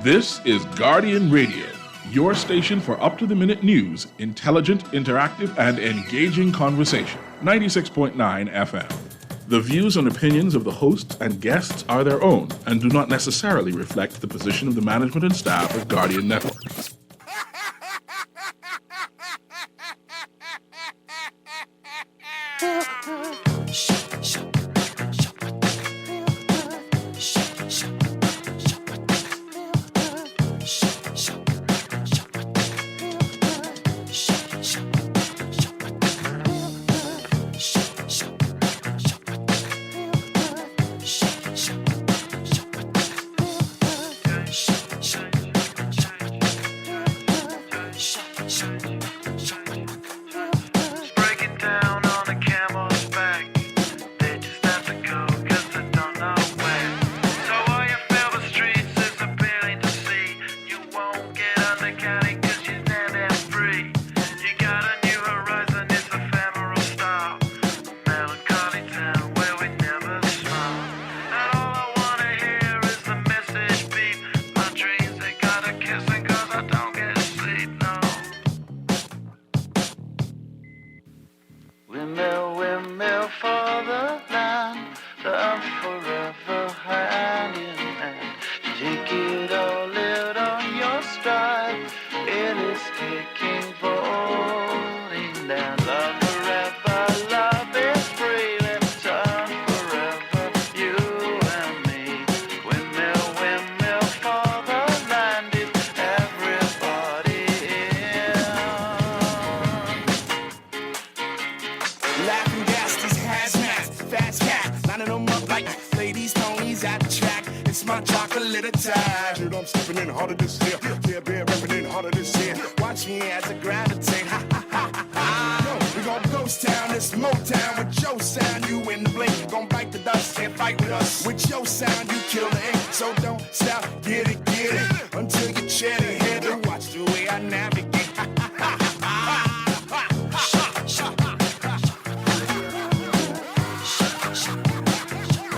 This is Guardian Radio, your station for up-to-the-minute news, intelligent, interactive, and engaging conversation. 96.9 FM. The views and opinions of the hosts and guests are their own and do not necessarily reflect the position of the management and staff of Guardian Network.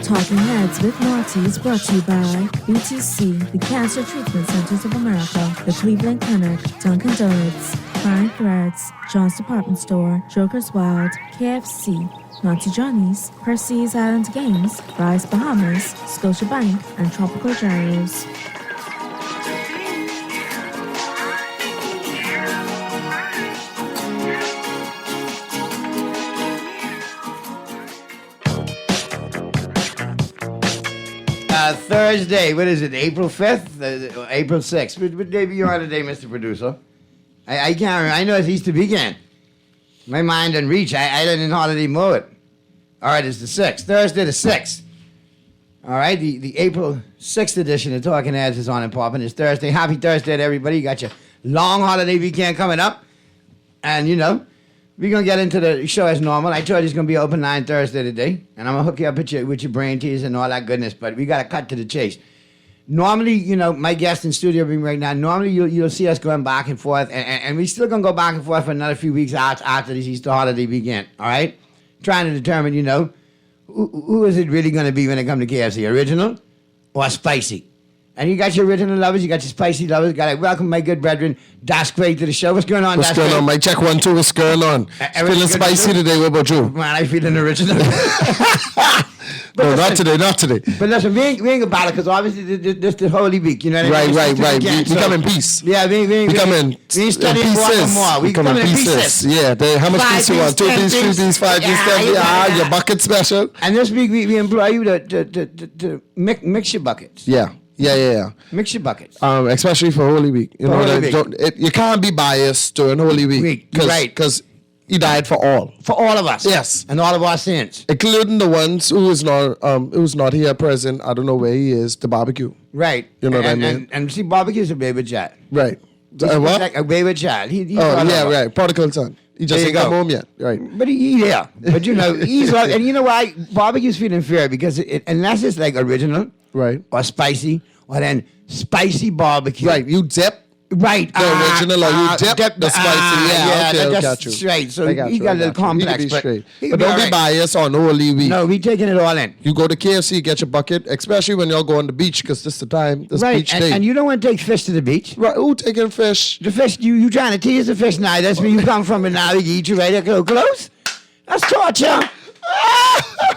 Talking Heads with Marty is brought to you by BTC, the Cancer Treatment Centers of America, the Cleveland Clinic, Dunkin' Donuts, Fine Threads, John's Department Store, Joker's Wild, KFC, Naughty Johnny's, Percy's Island Games, Rise Bahamas, Scotiabank, and Tropical Gyros. Thursday, what is it, April 5th? April 6th. What day are you on today, Mr. Producer? I can't remember. I know it's Easter weekend. My mind doesn't reach. I didn't in holiday mode. All right, it's the 6th. Thursday the 6th. All right, the April 6th edition of Talking Heads is on and popping. It's Thursday. Happy Thursday to everybody. You got your long holiday weekend coming up. And, you know, we're going to get into the show as normal. I told you it's going to be open 9 Thursday today. And I'm going to hook you up with your brain teas and all that goodness. But we got to cut to the chase. Normally, you know, my guest in studio room right now, normally you'll see us going back and forth. And we're still going to go back and forth for another few weeks after this Easter holiday weekend. All right? Trying to determine, you know, who is it really going to be when it comes to KFC? Original or spicy? And you got your original lovers, you got your spicy lovers. Got to welcome my good brethren, Das Craig, to the show. What's going on, What's going on, Mike? Check 1, 2. What's going on? Feeling spicy today. What about you? Man, I'm feeling original. No, not today. But listen, we ain't about it because obviously this the Holy Week. You know what I mean? Right. We come in peace. Yeah, we come in studying more. We come in pieces. Yeah, how much piece you want? 2 piece, 3 piece, 5 piece, 10 piece. Your bucket special. And this week we employ you to mix your buckets. Yeah. Mix your buckets. Especially for Holy Week. You you can't be biased during Holy Week. Right. Because he died for all. For all of us. Yes. And all of our sins. Including the ones who's not here present. I don't know where he is. The barbecue. Right. You know what I mean? And see, barbecue's a baby child. Right. What? Like a baby child. Right. Prodigal son. He just ain't come home yet. Right. But he's there. But you know, he's like, and you know why? Barbecue's feeling fair because unless it's like original. Right. Or spicy. Or then spicy barbecue. Right. You dip. Right. The original, or you dip the spicy. Yeah, okay, I got that's you. right. So I got he you, got I a little got you. complex, He can be straight. he But can don't be alright. biased on Holy Week. No, we taking it all in. You go to KFC, get your bucket, especially when y'all go on the beach, because this is the time, this Right, beach and, day. and you don't want to take fish to the beach. Right, who taking fish? The fish, you trying to tease the fish now. That's where you come from, and now we eat you right there close. That's torture.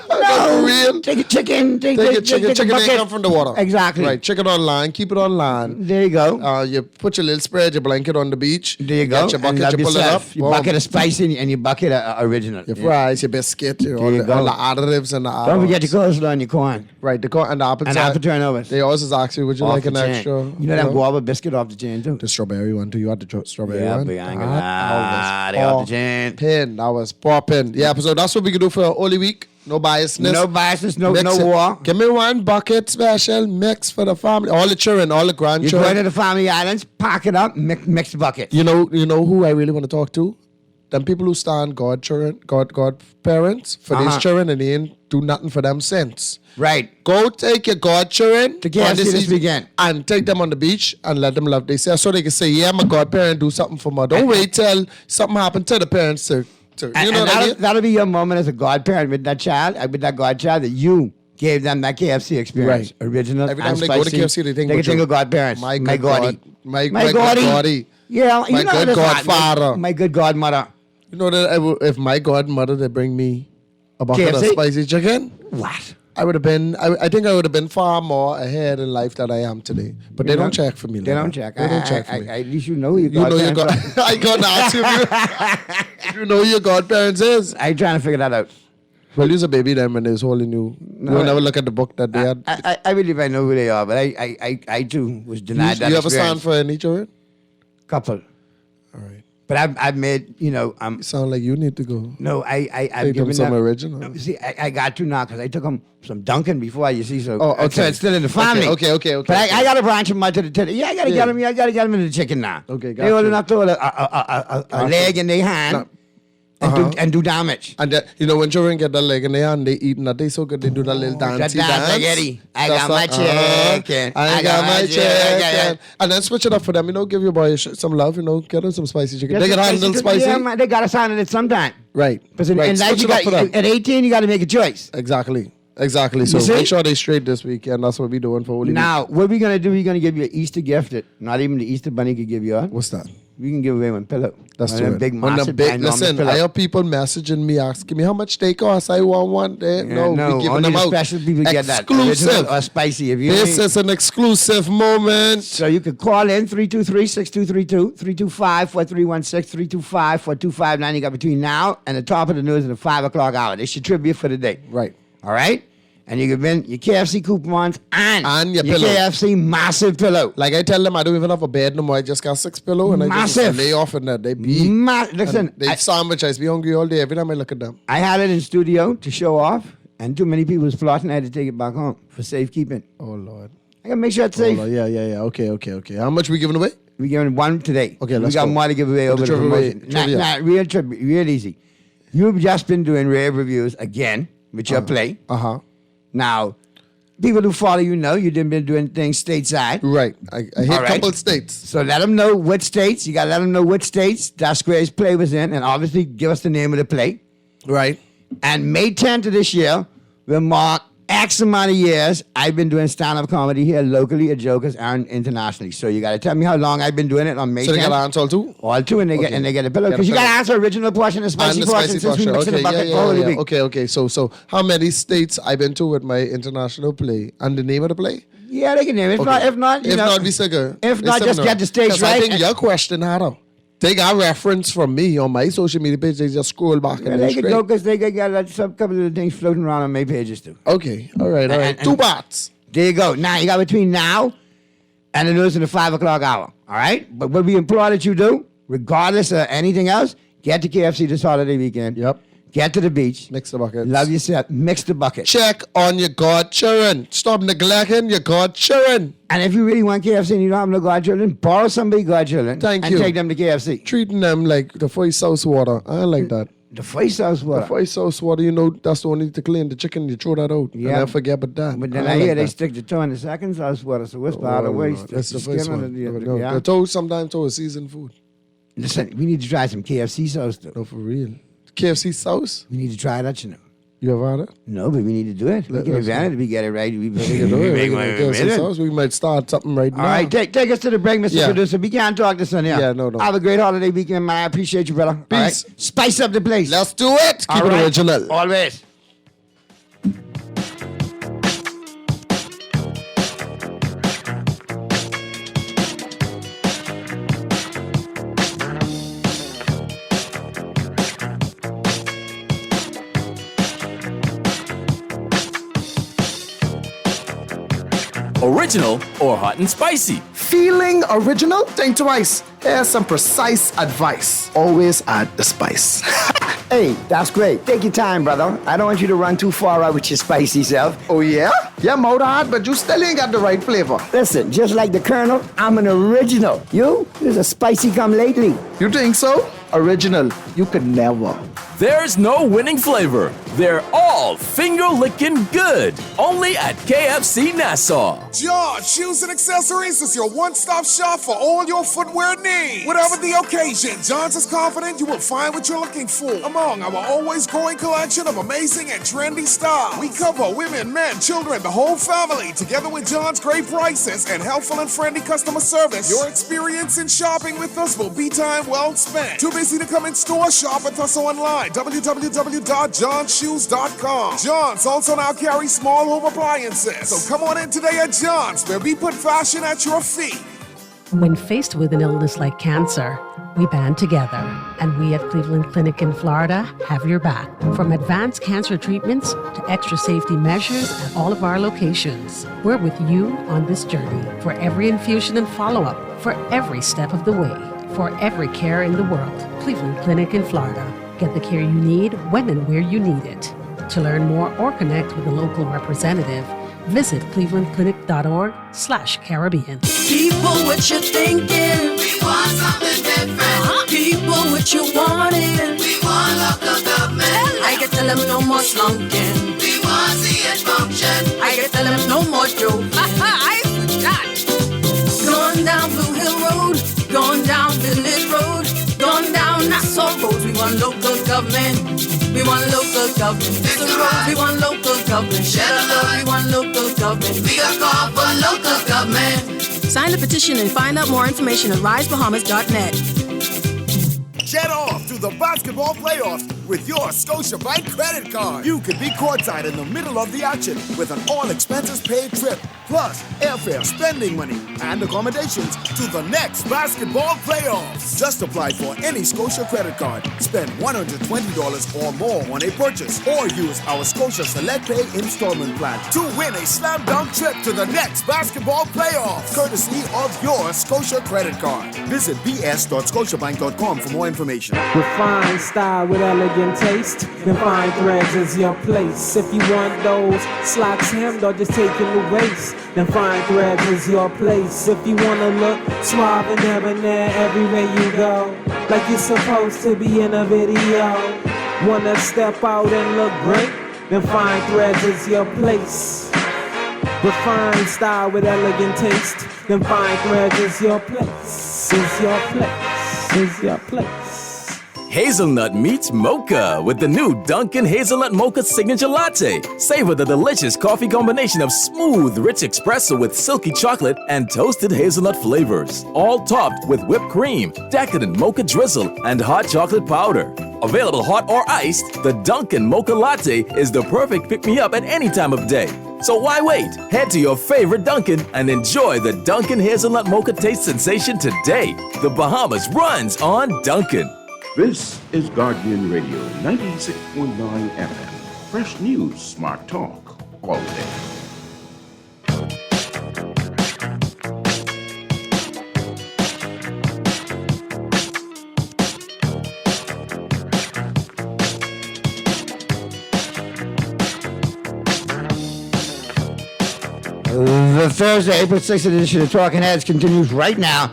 No, For real? Take a chicken. Take Take a your chicken. take a Chicken bucket. ain't come from the water. Exactly. Right, chicken on line, keep it on line. There you go. You put your little spread, your blanket on the beach. There you go. Get your bucket, and love you pull yourself. it up. Your boom. bucket of spicy and your bucket of original. Your Yeah. fries, your biscuit, all you the go. additives and the Don't forget your olives. coleslaw and your corn. Right, the corn and the apple And side. apple turnovers. They always just ask you, would you Off like the an chain. extra? You know that guava biscuit off the chain too. The strawberry one. Do you want the strawberry Yeah, one? but I ain't gonna That lie. They off the chain. poppin'. That was popping. Yeah, so that's what we can do for Holy Week. No biasness. No biases, no Mix it. war. Give me one bucket special mix for the family. All the children, all the You go grandchildren. to the family islands, pack it up, mix the bucket. You know who I really want to talk to? Them people who stand godchildren, God parents for Uh-huh. these children and they ain't do nothing for them since. Right. Go take your godchildren To KFC on this season weekend. and take them on the beach and let them love themselves so they can say, yeah, my godparent do something for me. Don't wait till something happened to the parents to you And, know and what I mean? that'll be your moment as a godparent with that child, with that godchild, that you gave them that KFC experience. Right. Original Every time and they go to spicy. KFC, they think can about think you. of godparents. My my good Gaudy. my My good Gaudy. Gaudy. Yeah, you My know good that's hot. godfather. My good godmother. You know that if my godmother they bring me a bucket of KFC? spicy chicken, What? I would have been. I think I would have been far more ahead in life than I am today. But they You know, don't check for me. They like don't that. check. They don't check for me. At least you know who your You know your godparents god. are. I gonna ask you. If you know who your godparents is. I ain't trying to figure that out. Well, you was a baby then when they was holding you. No, You will never look at the book that they had. I believe I know who they are, but I too was denied that you ever experience. stand for any children? Couple. All right. But I've made, I'm You sound like you need to go. no, I've Take them given some them original. No, see, I got to now because I took them some Dunkin' before, you see. So, Oh, okay. so it's still in the family. Okay. But I got to branch them out to the yeah, I got to Yeah. get them. I got to get them into the chicken now. Okay, They old gotcha. enough to hold a leg in their hand No. and do damage. And that, when children get that leg in their hand, they eat and they so good, they do that little that dancey dance dance. like Eddie. I That's got my like, chicken. I got my chicken. And then switch it up for them, give your boy some love, get them some spicy chicken. They can handle spicy. Yeah, man, they got to sign it sometime. Right. Because in right. life, Switch you it up got, for them. at 18, you got to make a choice. Exactly. So see? make sure they straight this weekend. That's what we doing for Holy Week. Now, what we going to do, we're going to give you an Easter gift that not even the Easter bunny could give you. What's that? We can give away one pillow. That's one of them it. big, One of massive, them big. ginormous Listen, pillow. I have people messaging me asking me how much they cost. I want one. No, no, we giving only them the out. special people get that. Exclusive. Original or spicy. If you This ain't- is an exclusive moment. So you could call in 323-6232, 325-4316, 325-4259. You got between now and the top of the news at the 5 o'clock hour. This your trivia for the day. Right. All right? And you can win your KFC coupons and your your pillow. KFC massive pillow. Like I tell them, I don't even have a bed no more. I just got 6 pillows and I Massive. just lay off in that. They be. Listen, They sandwich. I be hungry all day. Every time I look at them. I had it in studio to show off, and too many people was plotting. I had to take it back home for safekeeping. Oh Lord. I gotta make sure it's Oh, safe. Lord. Yeah. Okay. How much we giving away? We're giving one today. Okay, we let's got go. more to give away What over the the trivia- promotion. trivia? Real trivia, real easy. You've just been doing rave reviews again with your play. Now, people who follow you know you didn't been doing things stateside. Right. I hit All a right. couple states. So let them know what states. You got to let them know what states that Square's play was in, and obviously give us the name of the play. Right. And May 10th of this year will mark X amount of years I've been doing stand-up comedy here locally at Jokers and internationally. So you got to tell me how long I've been doing it on May 10th. So they got to answer all two? All two, and they Okay. get a pillow. Get a Because you got to pillow. answer original portion and spicy And the portion spicy since we portion. mix in the Okay, bucket for Holy Week. Okay. So how many states I've been to with my international play and the name of the play? Yeah, they can name it. If not, If not, we still good. If It's not, just similar. get the stage 'Cause right. I think your question had a. They got reference from me on my social media page. They just scroll back Yeah, and they then could straight. go because they got some couple of things floating around on my pages too. Okay, all right. And- 2 bahts. There you go. Now you got between now and the news in the 5 o'clock hour. All right? But what we implore that you do, regardless of anything else, get to KFC this holiday weekend. Yep. Get to the beach. Mix the buckets. Love yourself. Mix the bucket. Check on your godchildren. Stop neglecting your godchildren. And if you really want KFC and you don't have no godchildren, borrow somebody's godchildren Thank and you. take them to KFC. Treating them like the first house water. I like that. The fish sauce The water. fish sauce water, you know, that's the one you need to clean the chicken. You throw that out. Yeah. And I forget about that. But then I like hear they that. stick the toe in the second sauce water, so what's part of the waste? That's the first skin one. on No, yeah. the toe, sometimes toe is seasoned food. Listen, we need to try some KFC sauce, though. No, for real. KFC sauce? We need to try that, you know. You ever had it? No, but we need to do it. We can Let's advantage. We get it right. We We can do it. We make can one do KFC minute. sauce. We might start something right All now. right, take us to the break, Mr. Yeah. Producer. We can't talk this on here. Yeah, no. Have a great holiday weekend, man. I appreciate you, brother. All right? Peace. Spice up the place. Let's do it. All Keep right. it original. Always. Original or hot and spicy? Feeling original? Think twice. Here's some precise advice. Always add the spice. Hey, that's great. Take your time, brother. I don't want you to run too far out with your spicy self. Oh yeah? Yeah, mouth hard, but you still ain't got the right flavor. Listen, just like the Colonel, I'm an original. You? There's a spicy come lately. You think so? Original. You could never. There's no winning flavor. They're all finger-licking good. Only at KFC Nassau. John Shoes and Accessories is your one-stop shop for all your footwear needs. Whatever the occasion, John's is confident you will find what you're looking for among our always growing collection of amazing and trendy styles. We cover women, men, children, the whole family. Together with John's great prices and helpful and friendly customer service, your experience in shopping with us will be time well spent. Too busy to come in store? Shop with us online. www.johnshoes.com. John's also now carries small home appliances. So come on in today at John's, where we put fashion at your feet. When faced with an illness like cancer, we band together, and we at Cleveland Clinic in Florida have your back. From advanced cancer treatments to extra safety measures at all of our locations, we're with you on this journey for every infusion and follow-up, for every step of the way, for every care in the world. Cleveland Clinic in Florida. Get the care you need when and where you need it. To learn more or connect with a local representative, visit clevelandclinic.org/Caribbean. People, what you thinking? We want something different. People, what you wanting? We want local government. I can tell them no more slunking. We want see it function. I can tell them no more joke. I forgot. Going down Blue Hill Road, going down Village Road, going down Nassau Road. We want local government. We want local government. The road, we want local government. Share the love, we want local government. We got call for local government. Sign the petition and find out more information at risebahamas.net. Jet off to the basketball playoffs with your Scotiabank credit card. You could be courtside in the middle of the action with an all-expenses-paid trip, plus airfare, spending money, and accommodations to the next basketball playoffs. Just apply for any Scotia credit card, spend $120 or more on a purchase, or use our Scotia Select Pay installment plan to win a slam dunk trip to the next basketball playoffs, courtesy of your Scotia credit card. Visit bs.scotiabank.com for more information. Refined style with elegant taste, then fine threads is your place. If you want those slacks hemmed or just taking the waist, then fine threads is your place. If you wanna look suave and debonair everywhere you go, like you're supposed to be in a video, wanna step out and look great, then fine threads is your place. Refined style with elegant taste, then fine threads is your place, is your place, is your place. Hazelnut meets mocha with the new Dunkin' Hazelnut Mocha Signature Latte. Savor the delicious coffee combination of smooth, rich espresso with silky chocolate and toasted hazelnut flavors. All topped with whipped cream, decadent mocha drizzle, and hot chocolate powder. Available hot or iced, the Dunkin' Mocha Latte is the perfect pick-me-up at any time of day. So why wait? Head to your favorite Dunkin' and enjoy the Dunkin' Hazelnut Mocha taste sensation today. The Bahamas runs on Dunkin'. This is Guardian Radio 96.9 FM. Fresh news, smart talk, all day. The Thursday, April 6th edition of Talking Heads continues right now.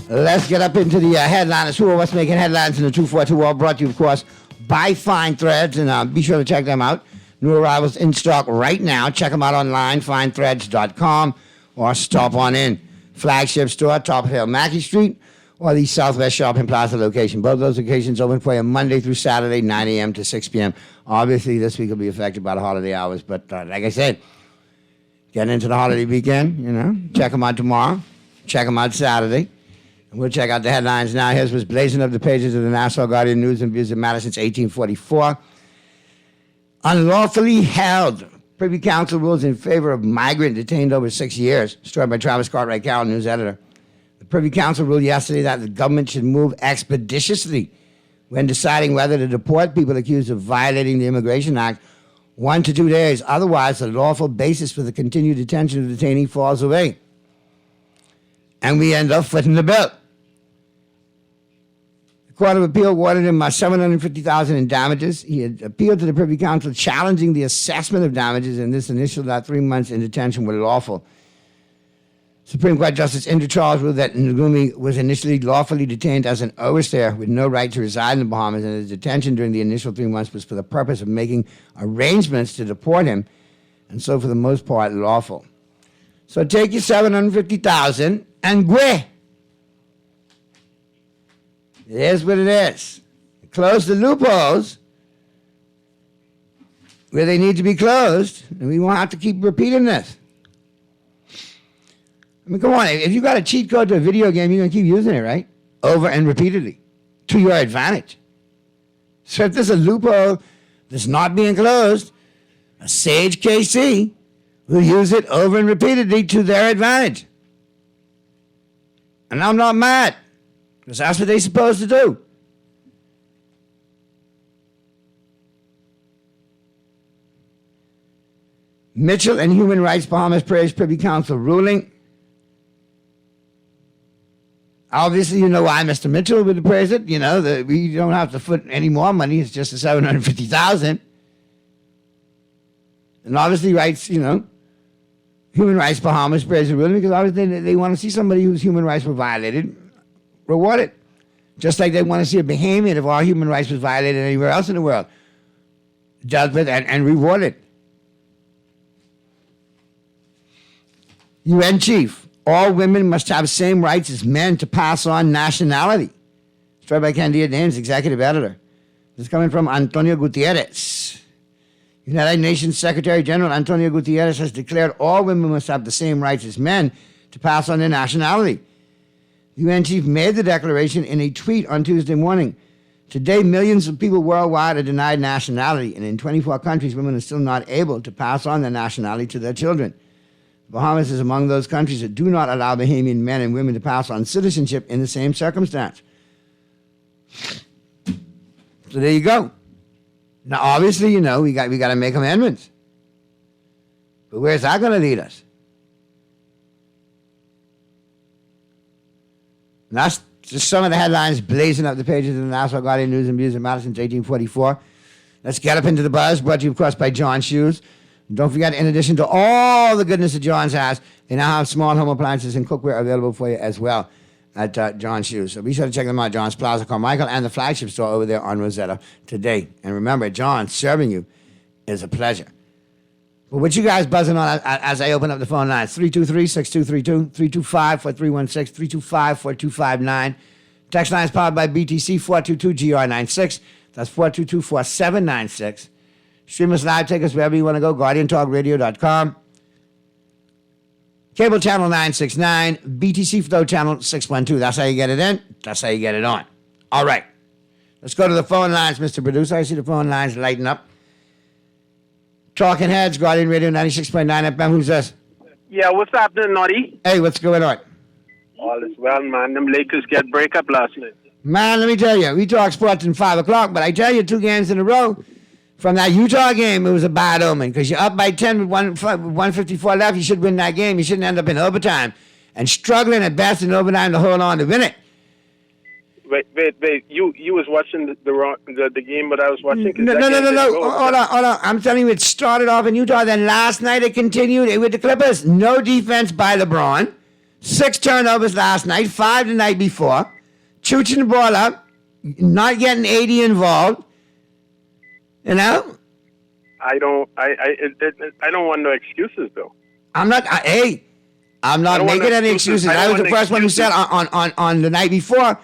Let's get up into the headliners. Who are what's making headlines in the 242, all brought to you, of course, by Fine Threads, and be sure to check them out. New arrivals in stock right now. Check them out online, finethreads.com, or stop on in. Flagship store, Top Hill, Mackey Street, or the Southwest Shopping Plaza location. Both those locations open for you Monday through Saturday, 9 a.m. to 6 p.m. Obviously, this week will be affected by the holiday hours, but like I said, getting into the holiday weekend, check them out tomorrow. Check them out Saturday. And we'll check out the headlines now. Here's what's blazing up the pages of the Nassau Guardian News and Views of matter since 1844. Unlawfully held. Privy Council rules in favor of migrant detained over 6 years. Story by Travis Cartwright Carroll, news editor. The Privy Council ruled yesterday that the government should move expeditiously when deciding whether to deport people accused of violating the Immigration Act 1 to 2 days. Otherwise, the lawful basis for the continued detention of detainee falls away. And we end up footing the bill. The Court of Appeal awarded him $750,000 in damages. He had appealed to the Privy Council challenging the assessment of damages, and this initial 3 months in detention were lawful. Supreme Court Justice Indra Charles ruled that Ngumi was initially lawfully detained as an overstay with no right to reside in the Bahamas, and his detention during the initial 3 months was for the purpose of making arrangements to deport him, and so for the most part lawful. So take your $750,000 and go. It is what it is. Close the loopholes where they need to be closed, and we won't have to keep repeating this. I mean, come on. If you got a cheat code to a video game, you're going to keep using it, right? Over and repeatedly to your advantage. So if there's a loophole that's not being closed, a sage KC will use it over and repeatedly to their advantage. And I'm not mad, because that's what they're supposed to do. Mitchell and Human Rights Bahamas praised Privy Council ruling. Obviously, you know why Mr. Mitchell would praise it. We don't have to foot any more money. It's just the $750,000. And obviously, Human Rights Bahamas praised the ruling because obviously they want to see somebody whose human rights were violated rewarded. Just like they want to see a Bahamian if our human rights was violated anywhere else in the world dealt with and rewarded. UN Chief. All women must have same rights as men to pass on nationality. Story by Candida Dames, executive editor. This is coming from Antonio Gutierrez. United Nations Secretary General Antonio Gutierrez has declared all women must have the same rights as men to pass on their nationality. The UN chief made the declaration in a tweet on Tuesday morning. Today, millions of people worldwide are denied nationality, and in 24 countries, women are still not able to pass on their nationality to their children. Bahamas is among those countries that do not allow Bahamian men and women to pass on citizenship in the same circumstance. So there you go. Now, obviously, we got to make amendments. But where's that going to lead us? And that's just some of the headlines blazing up the pages of the Nassau Guardian News and Views of Madison since 1844. Let's get up into the buzz, brought to you, of course, by John Shoes. And don't forget, in addition to all the goodness that John's has, they now have small home appliances and cookware available for you as well at John's Shoes. So be sure to check them out, John's Plaza, Carmichael, and the flagship store over there on Rosetta today. And remember, John, serving you is a pleasure. But what you guys buzzing on as I open up the phone lines? 323-6232, 325-4316, 325-4259. Text line is powered by BTC, 422-GR96. That's 422-4796. Stream us live, take us wherever you want to go, GuardianTalkRadio.com. Cable channel 969, BTC Flow channel 612. That's how you get it in. That's how you get it on. All right. Let's go to the phone lines, Mr. Producer. I see the phone lines lighting up. Talking Heads, Guardian Radio 96.9 FM. Who's this? Yeah, what's happening, Noddy? Hey, what's going on? All is well, man. Them Lakers get break up last night. Man, let me tell you, we talk sports in 5 o'clock, but I tell you, 2 games in a row. From that Utah game, it was a bad omen because you're up by 10 with 154 left. You should win that game. You shouldn't end up in overtime and struggling at best in overtime to hold on to win it. Wait. You was watching the game, but I was watching. No. Hold on. I'm telling you, it started off in Utah. Then last night it continued with the Clippers. No defense by LeBron. 6 turnovers last night, 5 the night before. Chooching the ball up, not getting AD involved. You know? I don't want no excuses though. I'm not making any excuses. I was the first one who said on the night before,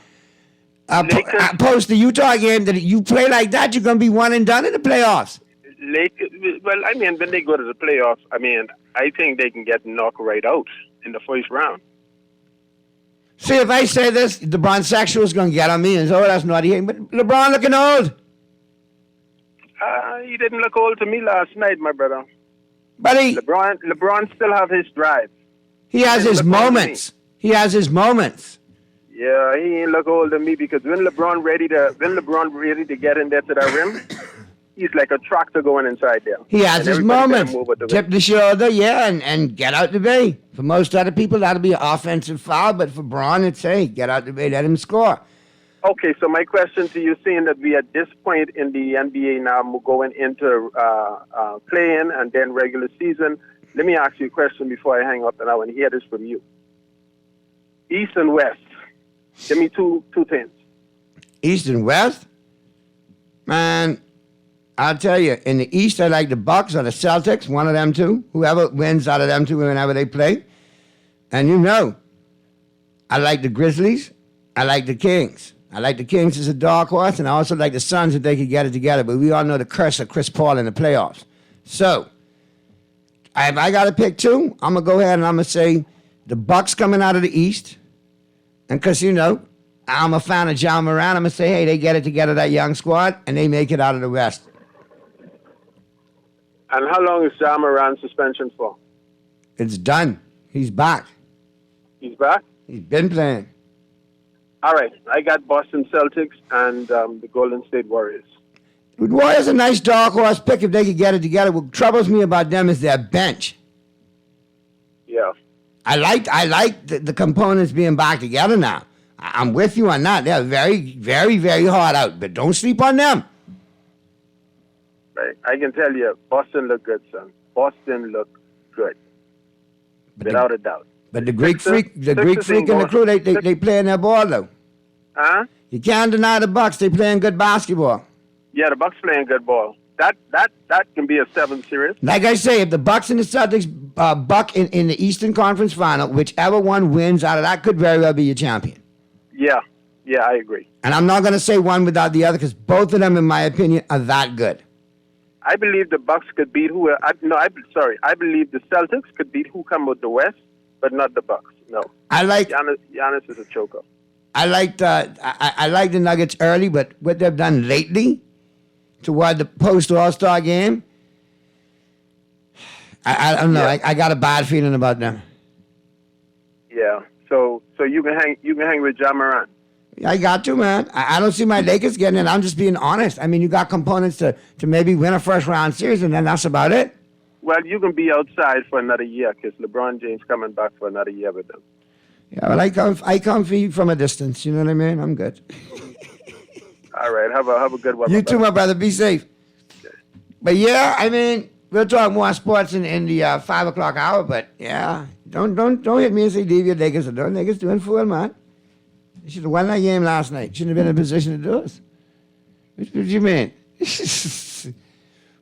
post the Utah game, that you play like that, you're going to be one and done in the playoffs. Well, I mean, when they go to the playoffs, I mean, I think they can get knocked right out in the first round. See, if I say this, LeBron sexual is going to get on me and say, oh, that's naughty. But LeBron looking old. He didn't look old to me last night, my brother. Buddy. LeBron still have his drive. He has his moments. He has his moments. Yeah, he ain't look old to me because when LeBron ready to get in there to that rim, he's like a tractor going inside there. He has his moments. Tip the shoulder, and get out the bay. For most other people, that'll be an offensive foul, but for Braun, it's, hey, get out the bay, let him score. Okay, so my question to you, seeing that we at this point in the NBA now going into play-in and then regular season, let me ask you a question before I hang up, and I want to hear this from you. East and West, give me two things. East and West? Man, I'll tell you, in the East, I like the Bucks or the Celtics, one of them two. Whoever wins out of them two whenever they play. And you know, I like the Grizzlies. I like the Kings. I like the Kings as a dark horse, and I also like the Suns if they could get it together. But we all know the curse of Chris Paul in the playoffs. So, if I got to pick two, I'm going to go ahead and I'm going to say the Bucks coming out of the East. And because, you know, I'm a fan of Ja Morant, I'm going to say, hey, they get it together, that young squad, and they make it out of the West. And how long is Ja Morant's suspension for? It's done. He's back. He's back? He's been playing. All right. I got Boston Celtics and the Golden State Warriors. The Warriors are a nice dark horse pick if they could get it together. What troubles me about them is their bench. Yeah. I like the components being back together now. I'm with you on that. They're very, very, very hard out, but don't sleep on them. Right. I can tell you, Boston look good, son. Boston look good, without a doubt. But the Greek freak and the crew, they playing their ball though. Huh? You can't deny the Bucks. They playing good basketball. Yeah, the Bucks playing good ball. That can be a 7 series. Like I say, if the Bucks and the Celtics buck in the Eastern Conference Final, whichever one wins out of that could very well be your champion. Yeah, I agree. And I'm not going to say one without the other because both of them, in my opinion, are that good. I believe the Bucks could beat who? I believe the Celtics could beat who come with the West, but not the Bucks. No. I like Giannis is a choker. I like the Nuggets early, but what they've done lately toward the post All-Star game, I don't know. Yeah. I got a bad feeling about them. Yeah. So you can hang with Ja Morant. I got to, man. I don't see my Lakers getting it. I'm just being honest. I mean, you got components to maybe win a first-round series, and then that's about it. Well, you can be outside for another year because LeBron James coming back for another year with them. Yeah, well, I come for you from a distance. You know what I mean? I'm good. All right. Have a good one. You too, my brother. Be safe. Okay. But, yeah, I mean, we'll talk more sports in the 5 o'clock hour, but, yeah, don't hit me and say leave your Lakers alone. Lakers doing full, man. They should have won that game last night. Shouldn't have been in a position to do it. What do you mean?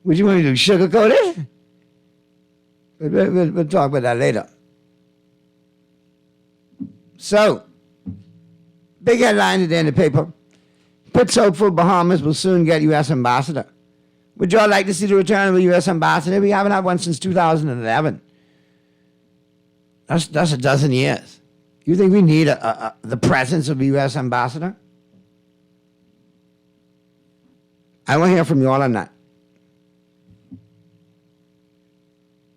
Would you want me to sugarcoat it? We'll talk about that later. So, big headline today in the paper. Puts hopeful Bahamas will soon get U.S. ambassador. Would y'all like to see the return of a U.S. ambassador? We haven't had one since 2011. That's a dozen years. You think we need the presence of a U.S. ambassador? I want to hear from you all on that.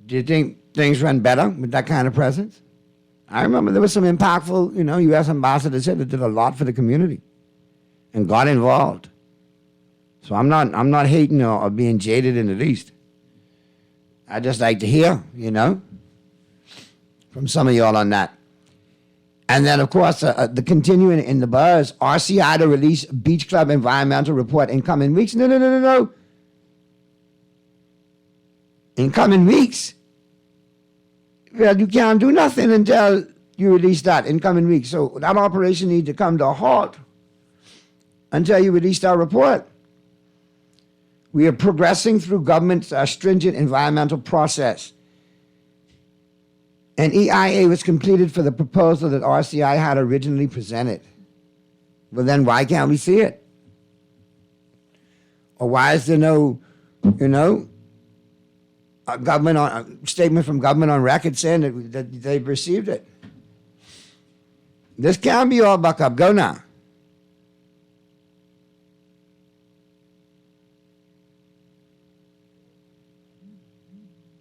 Do you think things run better with that kind of presence? I remember there was some impactful, U.S. ambassadors here that did a lot for the community and got involved. So I'm not hating or being jaded in the least. I just like to hear, from some of y'all on that. And then, of course, the continuing in the buzz, RCI to release Beach Club environmental report in coming weeks. No. In coming weeks. Well, you can't do nothing until you release that in coming weeks. So that operation needs to come to a halt until you release that report. We are progressing through government's stringent environmental process. An EIA was completed for the proposal that RCI had originally presented. Well, then why can't we see it? Or why is there no, a statement from government on record saying that they've received it? This can't be all buck up. Go now.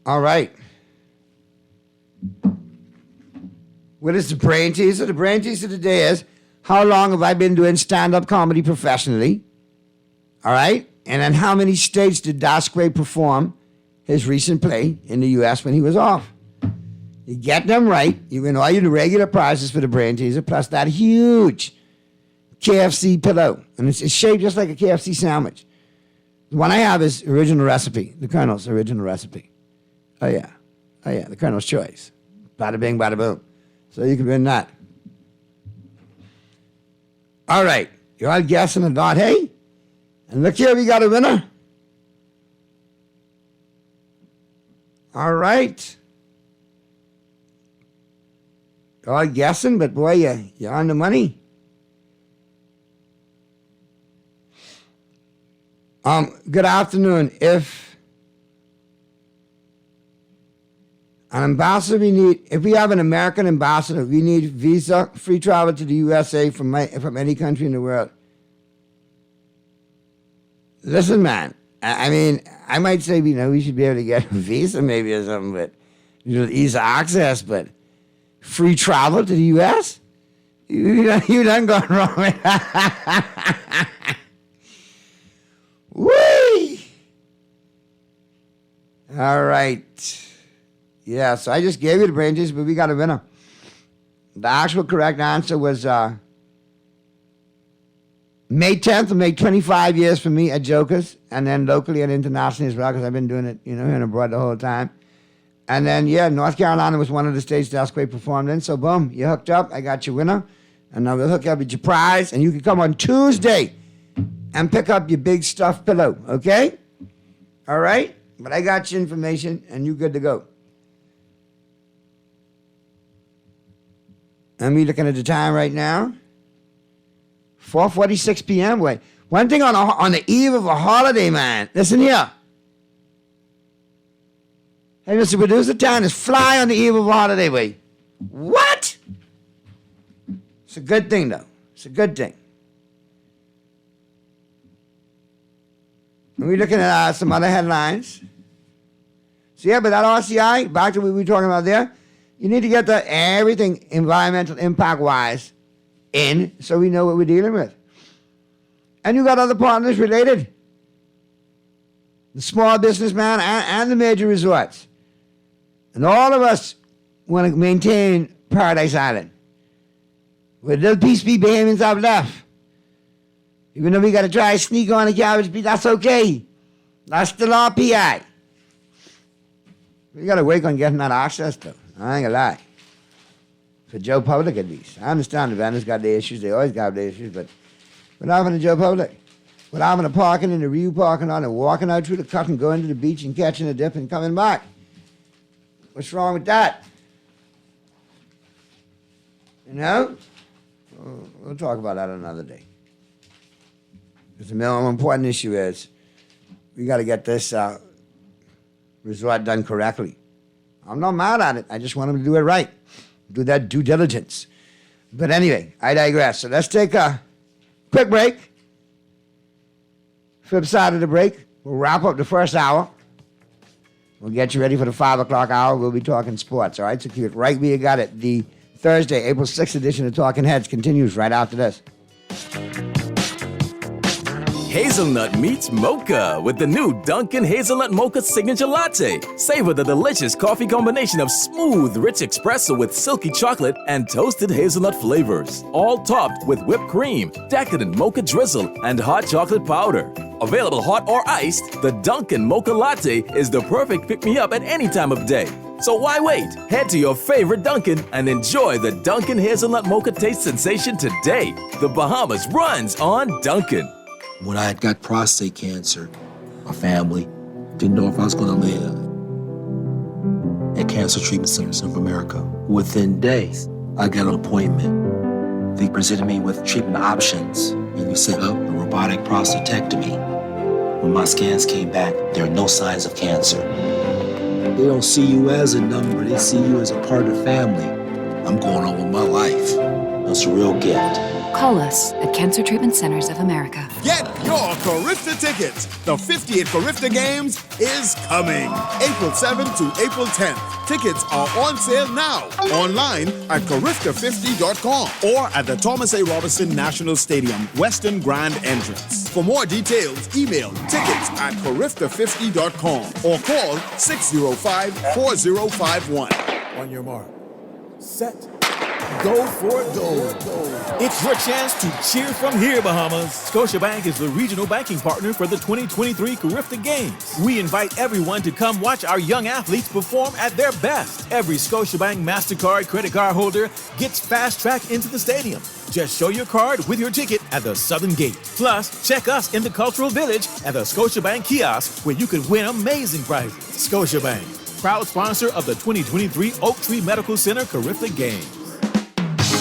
All right. What is the brain teaser? The brain teaser today is, how long have I been doing stand-up comedy professionally? All right? And then how many states did Das Gray perform his recent play in the U.S. when he was off? You get them right, you win all your regular prizes for the brain teaser, plus that huge KFC pillow. And it's shaped just like a KFC sandwich. The one I have is original recipe, the Colonel's original recipe. Oh, yeah, the Colonel's choice. Bada bing, bada boom. So you can win that. All right, you're all guessing a lot, hey? And look here, we got a winner. All right. You're all guessing, but boy, you're on the money. Good afternoon. If an ambassador if we have an American ambassador, we need visa, free travel to the USA from any country in the world. Listen, man, I mean, I might say, we should be able to get a visa maybe or something, but ease access, but free travel to the U.S.? You done gone wrong with that. Whee! All right. Yeah, so I just gave you the brain teaser, but we got a winner. The actual correct answer was May 10th will make 25 years for me at Jokers, and then locally and internationally as well, because I've been doing it, here and abroad the whole time. And then, North Carolina was one of the states Das Gray performed in, so boom, you hooked up, I got your winner, and now we'll hook up with your prize, and you can come on Tuesday and pick up your big stuffed pillow, okay? All right? But I got your information, and you're good to go. And we looking at the time right now. 4:46 p.m. Wait, one thing on the eve of a holiday, man. Listen here. Hey, Mr. Producer, time is fly on the eve of a holiday, wait. What? It's a good thing, though. It's a good thing. And we're looking at some other headlines. So yeah, but that RCI, back to what we were talking about there, you need to get everything environmental impact-wise in so we know what we're dealing with. And you got other partners related. The small businessman and the major resorts. And all of us want to maintain Paradise Island. With little peace be Bahamians have left. Even though we got to try to sneak on the Cabbage Beach, that's okay. That's still our PI. We got to work on getting that access, though. I ain't gonna lie. For Joe Public, at least. I understand the vendors got their issues. They always got their issues, but what happened to Joe Public? What happened to parking in the Ryu parking lot and walking out through the cut and going to the beach and catching a dip and coming back? What's wrong with that? We'll talk about that another day. Because the more important issue is we got to get this resort done correctly. I'm not mad at it. I just want them to do it right. Do that due diligence. But anyway, I digress. So let's take a quick break. Flip side of the break, we'll wrap up the first hour. We'll get you ready for the 5 o'clock hour. We'll be talking sports, all right? So keep it right where you got it. The Thursday, April 6th edition of Talking Heads continues right after this. Hazelnut meets mocha with the new Dunkin' Hazelnut Mocha Signature Latte. Savor the delicious coffee combination of smooth, rich espresso with silky chocolate and toasted hazelnut flavors. All topped with whipped cream, decadent mocha drizzle, and hot chocolate powder. Available hot or iced, the Dunkin' Mocha Latte is the perfect pick-me-up at any time of day. So why wait? Head to your favorite Dunkin' and enjoy the Dunkin' Hazelnut Mocha taste sensation today. The Bahamas runs on Dunkin'. When I had got prostate cancer, my family. Didn't know if I was going to live. At Cancer Treatment Centers of America, within days, I got an appointment. They presented me with treatment options, and we set up a robotic prostatectomy. When my scans came back, there are no signs of cancer. They don't see you as a number, they see you as a part of the family. I'm going on with my life. That's a real gift. Call us at Cancer Treatment Centers of America. Get your Carifta tickets. The 58 Carifta Games is coming. April 7th to April 10th. Tickets are on sale now. Online at Carifta50.com or at the Thomas A. Robinson National Stadium, Western Grand Entrance. For more details, email tickets@Carifta50.com or call 605-4051. On your mark. Set. Go for gold. It's your chance to cheer from here, Bahamas. Scotiabank is the regional banking partner for the 2023 Carifta Games. We invite everyone to come watch our young athletes perform at their best. Every Scotiabank MasterCard credit card holder gets fast-tracked into the stadium. Just show your card with your ticket at the Southern Gate. Plus, check us in the Cultural Village at the Scotiabank kiosk where you can win amazing prizes. Scotiabank, proud sponsor of the 2023 Oak Tree Medical Center Carifta Games.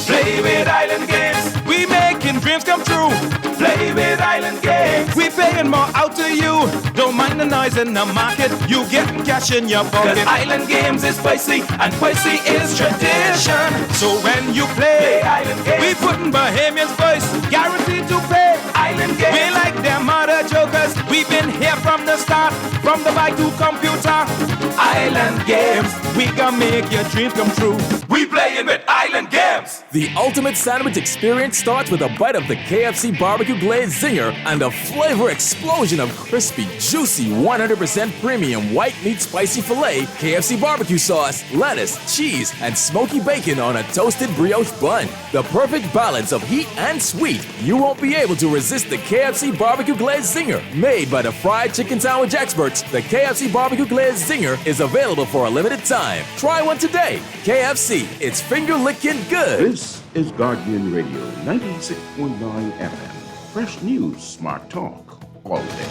Play with Island Games, we making dreams come true. Play with Island Games, we paying more out to you. Don't mind the noise in the market, you getting cash in your pocket. 'Cause Island Games is spicy, and spicy is tradition. So when you play Island Games, we putting Bahamians first, guaranteed to pay. Island Games, we like them other jokers. We've been here from the start, from the bike to computer. Island Games, we gonna make your dreams come true. We playing with Island Games. The ultimate sandwich experience starts with a bite of the KFC barbecue glazed zinger and a flavor explosion of crispy, juicy, 100% premium white meat spicy filet, KFC barbecue sauce, lettuce, cheese, and smoky bacon on a toasted brioche bun. The perfect balance of heat and sweet. You won't be able to resist the KFC barbecue glazed zinger. Made by the fried chicken sandwich experts, the KFC barbecue glazed zinger is available for a limited time. Try one today. KFC, it's finger-licking good. This is Guardian Radio 96.9 FM. Fresh news, smart talk, all day.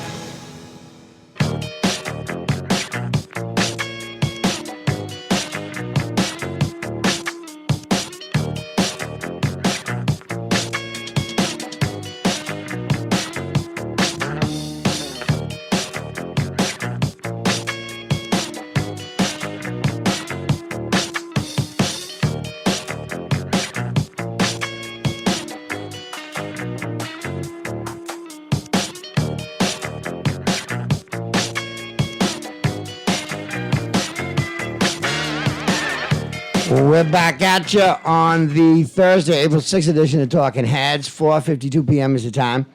We're back at you on the Thursday, April 6th edition of Talking Heads. 4:52 p.m. is the time.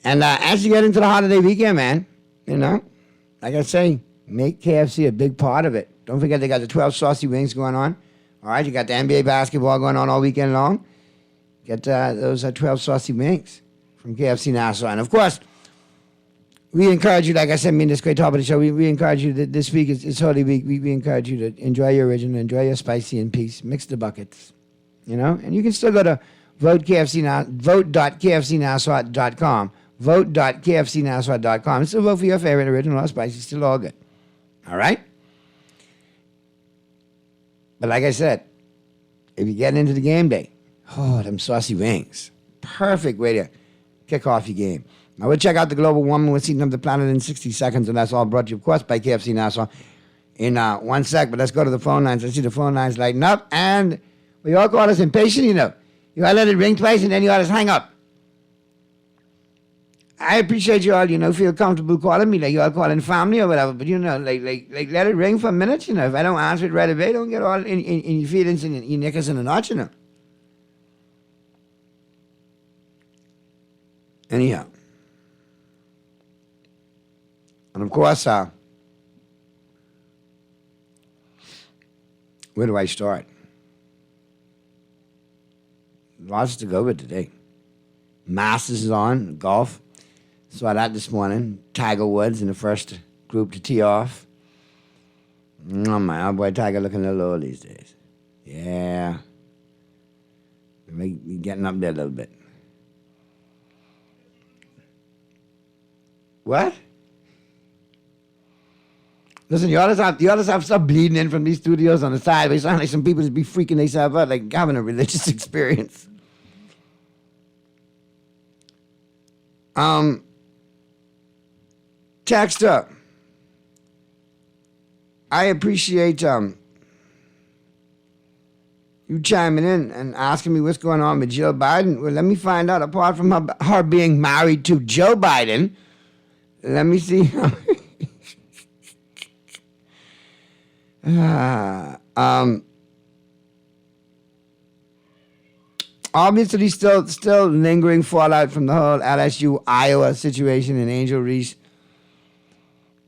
And as you get into the holiday weekend, man, you know, like I say, make KFC a big part of it. Don't forget they got the 12 saucy wings going on. All right, you got the NBA basketball going on all weekend long. Get those 12 saucy wings from KFC Nassau. And, of course, we encourage you, like I said, me and this great top of the show, we encourage you that this week is Holy Week. We encourage you to enjoy your original, enjoy your spicy in peace, mix the buckets, you know? And you can still go to vote.kfcnassau.com, vote.kfcnassau.com, and still vote for your favorite original or spicy, still all good. All right? But like I said, if you get into the game day, them saucy wings, perfect way to kick off your game. Now, we'll check out the global warming. We'll see the planet in 60 seconds, and that's all brought to you, of course, by KFC Nassau in 1 sec. But let's go to the phone lines. I see the phone lines lighting up, and we all call us impatient, you know. You gotta let it ring twice, and then you ought to hang up. I appreciate you all, you know, feel comfortable calling me, like you all calling family or whatever, but, you know, like let it ring for a minute, you know. If I don't answer it right away, don't get all in your feelings and your knickers in a knot, you know. Anyhow. And of course, where do I start? Lots to go with today. Masters is on, golf. Saw that this morning. Tiger Woods in the first group to tee off. Oh, my our boy Tiger looking a little old these days. Yeah. He's getting up there a little bit. Listen, you ought to have stuff bleeding in from these studios on the side. They sound like some people just be freaking themselves out, like having a religious experience. Texter, I appreciate you chiming in and asking me what's going on with Jill Biden. Well, let me find out. Apart from her being married to Joe Biden, let me see. Obviously, still lingering fallout from the whole LSU Iowa situation and Angel Reese.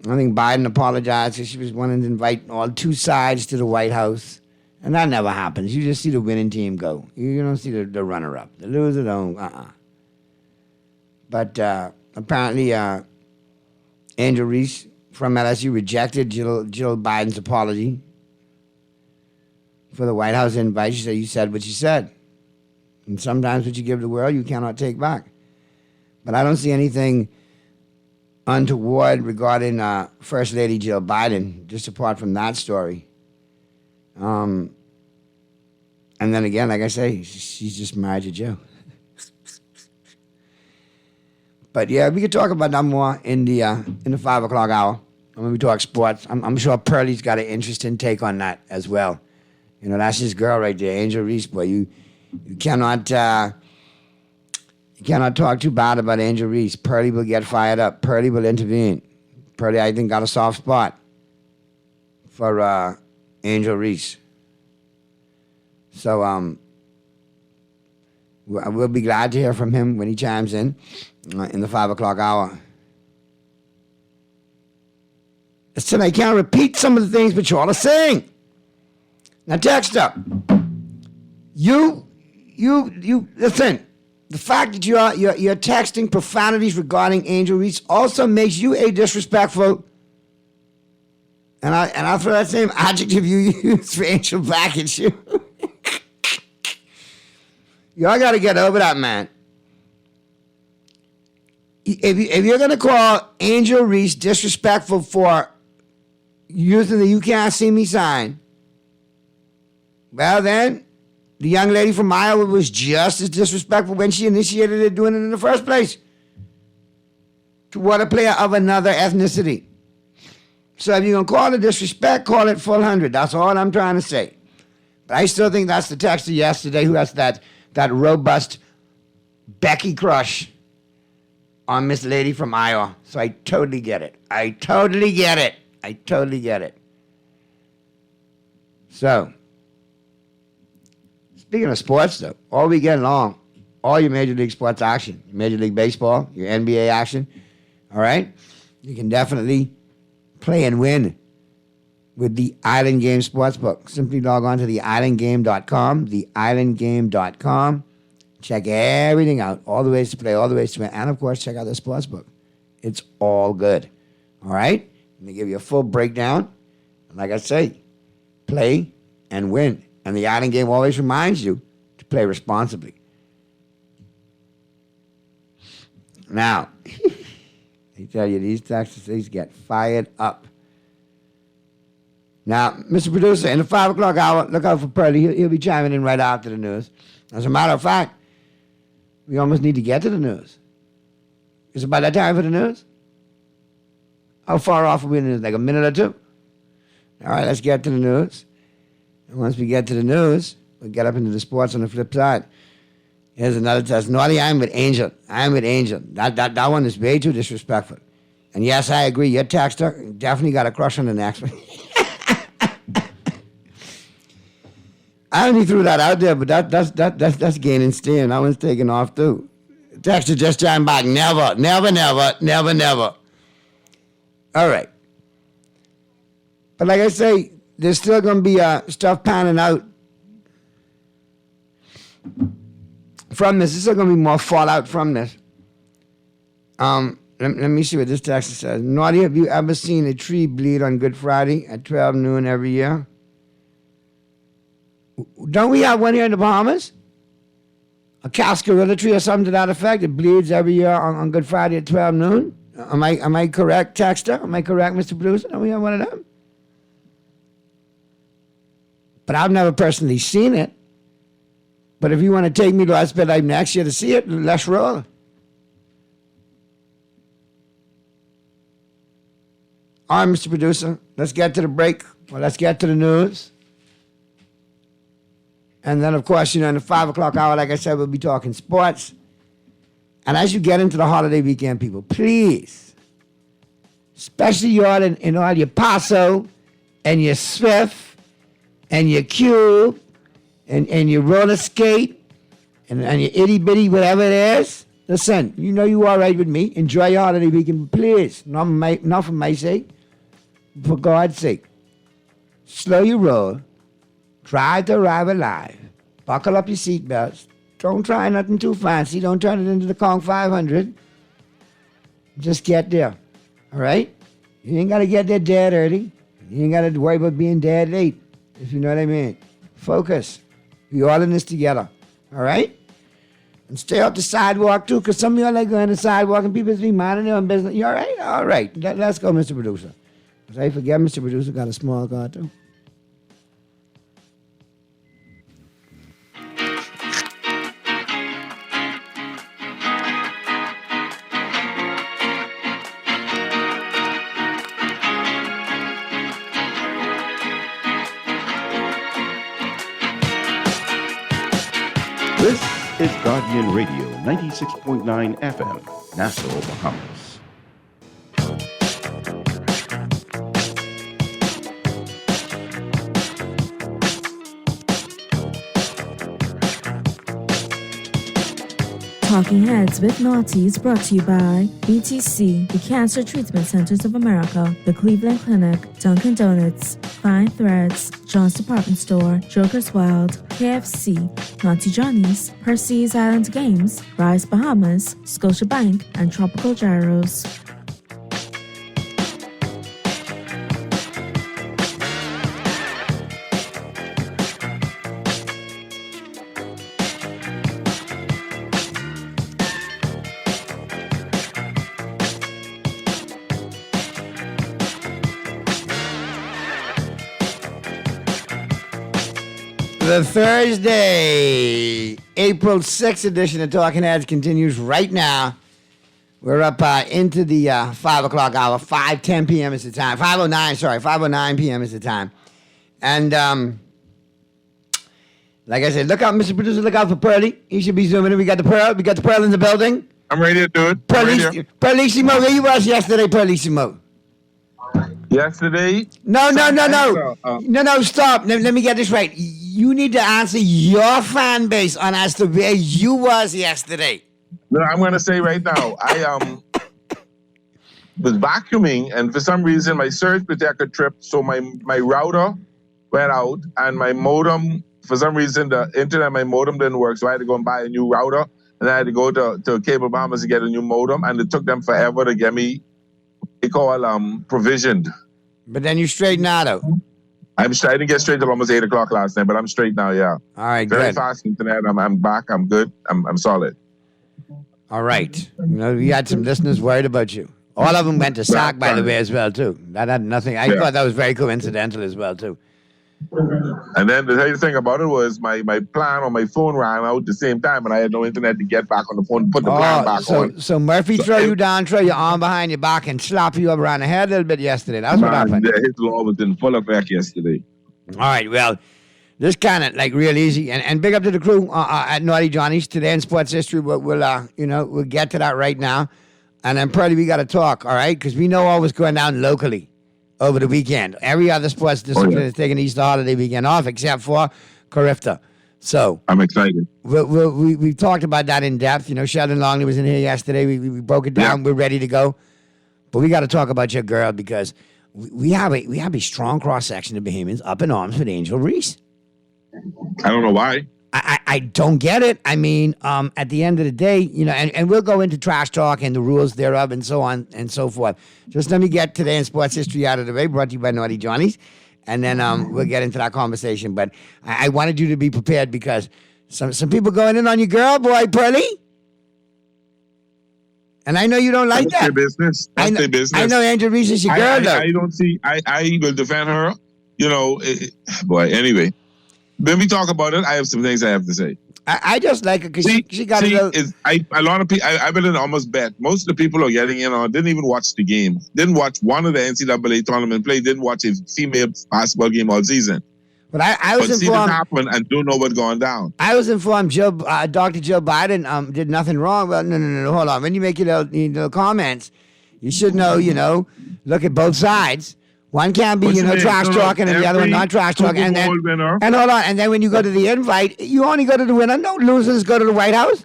I think Biden apologized because she was wanting to invite all two sides to the White House. And that never happens. You just see the winning team go. You don't see the runner-up. The loser don't, But apparently, Angel Reese from LSU rejected Jill Biden's apology for the White House invite. She said, you said what you said. And sometimes what you give the world, you cannot take back. But I don't see anything untoward regarding First Lady Jill Biden, just apart from that story. And then again, like I say, she's just married to Joe. But yeah, we could talk about that more in the 5 o'clock hour. When we talk sports, I'm sure Pearlie's got an interesting take on that as well. You know, that's his girl right there, Angel Reese. Boy, you cannot talk too bad about Angel Reese. Pearlie will get fired up. Pearlie will intervene. Pearlie, I think, got a soft spot for Angel Reese. So we'll be glad to hear from him when he chimes in the 5 o'clock hour. Listen, I can't repeat some of the things but you all are saying. Now, Dexter, you listen. The fact that you're texting profanities regarding Angel Reese also makes you a disrespectful. And I'll throw that same adjective you use for Angel back at you. Y'all got to get over that, man. If you're going to call Angel Reese disrespectful for using the "You Can't See Me" sign, well then, the young lady from Iowa was just as disrespectful when she initiated it doing it in the first place. Toward a player of another ethnicity. So if you're going to call it disrespect, call it full 100. That's all I'm trying to say. But I still think that's the texter yesterday who has that robust Becky crush on Miss Lady from Iowa. So I totally get it. So, speaking of sports, though, all weekend long, all your Major League sports action, Major League Baseball, your NBA action, all right? You can definitely play and win with the Island Game Sportsbook. Simply log on to theislandgame.com, theislandgame.com. Check everything out, all the ways to play, all the ways to win, and, of course, check out the sportsbook. It's all good, all right? I'm going to give you a full breakdown. And like I say, play and win. And the Island Game always reminds you to play responsibly. Now, I tell you, these Texans get fired up. Now, Mr. Producer, in the 5 o'clock hour, look out for Pearlie. He'll be chiming in right after the news. As a matter of fact, we almost need to get to the news. Is it about that time for the news? How far off are we in the news? Like a minute or two? All right, let's get to the news. And once we get to the news, we'll get up into the sports on the flip side. Here's another test. Naughty, I'm with Angel. That one is way too disrespectful. And yes, I agree. Your texter definitely got a crush on the next one. I only threw that out there, but that's gaining steam. That one's taking off too. Texter just chimed back. Never. All right. But like I say, there's still going to be stuff panning out from this. There's still going to be more fallout from this. Let me see what this text says. Naughty, have you ever seen a tree bleed on Good Friday at 12 noon every year? Don't we have one here in the Bahamas? A cascarilla tree or something to that effect. It bleeds every year on Good Friday at 12 noon. Am I correct, texter? Am I correct, Mr. Producer? Don't we have one of them? But I've never personally seen it. But if you want to take me to Expedite next year to see it, let's roll. All right, Mr. Producer, let's get to the break. Well, let's get to the news. And then, of course, in the 5 o'clock hour, like I said, we'll be talking sports. And as you get into the holiday weekend, people, please, especially y'all in all your Paso and your Swift and your Cube and your roller skate and your itty bitty, whatever it is, listen, you know you all right with me. Enjoy your holiday weekend, please. Not for my sake, for God's sake. Slow your roll. Try to arrive alive. Buckle up your seatbelts. Don't try nothing too fancy. Don't turn it into the Kong 500. Just get there. All right? You ain't got to get there dead early. You ain't got to worry about being dead late, if you know what I mean. Focus. We all in this together. All right? And stay off the sidewalk, too, because some of y'all like going on the sidewalk and people be minding their own business. You all right? All right. Let's go, Mr. Producer. Because I forget Mr. Producer got a small car, too. This is Guardian Radio, 96.9 FM, Nassau, Bahamas. Talking Heads with Naughty is brought to you by BTC, the Cancer Treatment Centers of America, the Cleveland Clinic, Dunkin' Donuts, Fine Threads, John's Department Store, Joker's Wild, KFC, Naughty Johnny's, Percy's Island Games, Rise Bahamas, Scotiabank, and Tropical Gyros. The Thursday, April 6th edition of Talking Heads continues right now. We're up into the 5 o'clock hour. 5:10 p.m. is the time. 5:09 p.m. is the time. And like I said, look out, Mr. Producer, look out for Pearly. He should be zooming in. We got the Pearl in the building. I'm ready to do it. Pearlissimo, where you was yesterday, Pearlissimo? Yesterday? No, stop. Let me get this right. You need to answer your fan base on as to where you was yesterday. No, I'm going to say right now, I was vacuuming, and for some reason, my surge protector tripped, so my router went out, and my modem, for some reason, the internet, my modem didn't work, so I had to go and buy a new router, and I had to go to Cable Bahamas to get a new modem, and it took them forever to get me, they call provisioned. But then you straightened out, though. I didn't get straight till almost 8 o'clock last night, but I'm straight now, yeah. All right, Very good. fast internet. I'm back. I'm good. I'm solid. All right. We had some listeners worried about you. All of them went to SAC, by the way, as well, too. That had nothing. I thought that was very coincidental as well, too. And then the thing about it was my plan on my phone ran out at the same time, and I had no internet to get back on the phone, put the plan back on. So Murphy throw you down, throw your arm behind your back, and slap you up around the head a little bit yesterday. That's what happened. Yeah, his law was in full effect yesterday. All right, well, this kind of like real easy, and big up to the crew at Naughty Johnny's today in sports history. But we'll get to that right now, and then probably we got to talk, all right, because we know all was going down locally over the weekend. Every other sports discipline is taking Easter holiday weekend off except for Carifta. So I'm excited. We've talked about that in depth. Sheldon Longley was in here yesterday. We broke it down. Yeah. We're ready to go. But we got to talk about your girl because we have a strong cross section of Bahamians up in arms with Angel Reese. I don't know why. I don't get it. I mean, at the end of the day, and we'll go into trash talk and the rules thereof and so on and so forth. Just let me get today in sports history out of the way, brought to you by Naughty Johnny's, and then we'll get into that conversation. But I wanted you to be prepared because some people going in on your girl, boy, Pearly. And I know you don't like that. That's their business. That's their business. I know Angel Reese is your girl, though. I don't see. I will defend her. Boy. Anyway. when we talk about it, I have some things I have to say. I just like her because she got a lot of people. I would almost bet most of the people who are getting in on didn't even watch the game. Didn't watch one of the NCAA tournament play. Didn't watch a female basketball game all season. But I was informed. See this happen and don't know what's going down. I was informed. Dr. Joe Biden did nothing wrong. Well, no. Hold on. When you make your little comments, you should know. Look at both sides. One can be, trash talking, and the other one not trash talking. And hold on. And then when you go to the invite, you only go to the winner. No losers go to the White House.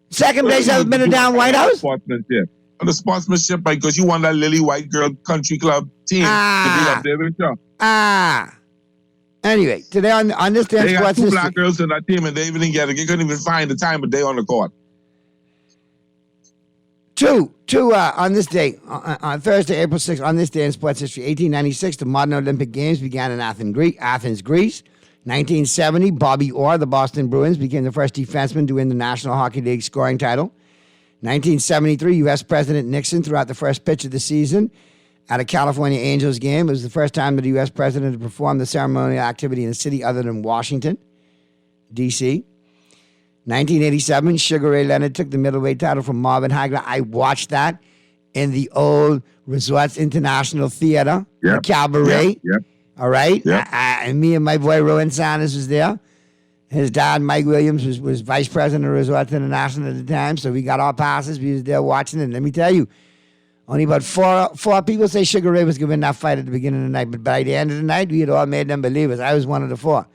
Second place has been a down White House. Sportsmanship. The sportsmanship, because you want that lily white girl country club team to be up there with you. Anyway, today on this day, they got two black girls in that team, and they even didn't get it. They couldn't even find the time of day on the court. Two on this day, on Thursday, April 6th, on this day in sports history, 1896, the modern Olympic Games began in Athens, Greece. 1970, Bobby Orr, the Boston Bruins, became the first defenseman to win the National Hockey League scoring title. 1973, U.S. President Nixon threw out the first pitch of the season at a California Angels game. It was the first time that a U.S. president had performed the ceremonial activity in a city other than Washington, D.C. 1987, Sugar Ray Leonard took the middleweight title from Marvin Hagler. I watched that in the old Resorts International Theater, the Cabaret. Yep. All right? Yep. And me and my boy Rowan Sanders was there. His dad, Mike Williams, was vice president of Resorts International at the time, so we got our passes. We was there watching it. And let me tell you, only about four people say Sugar Ray was going to win that fight at the beginning of the night, but by the end of the night, we had all made them believers. I was one of the four.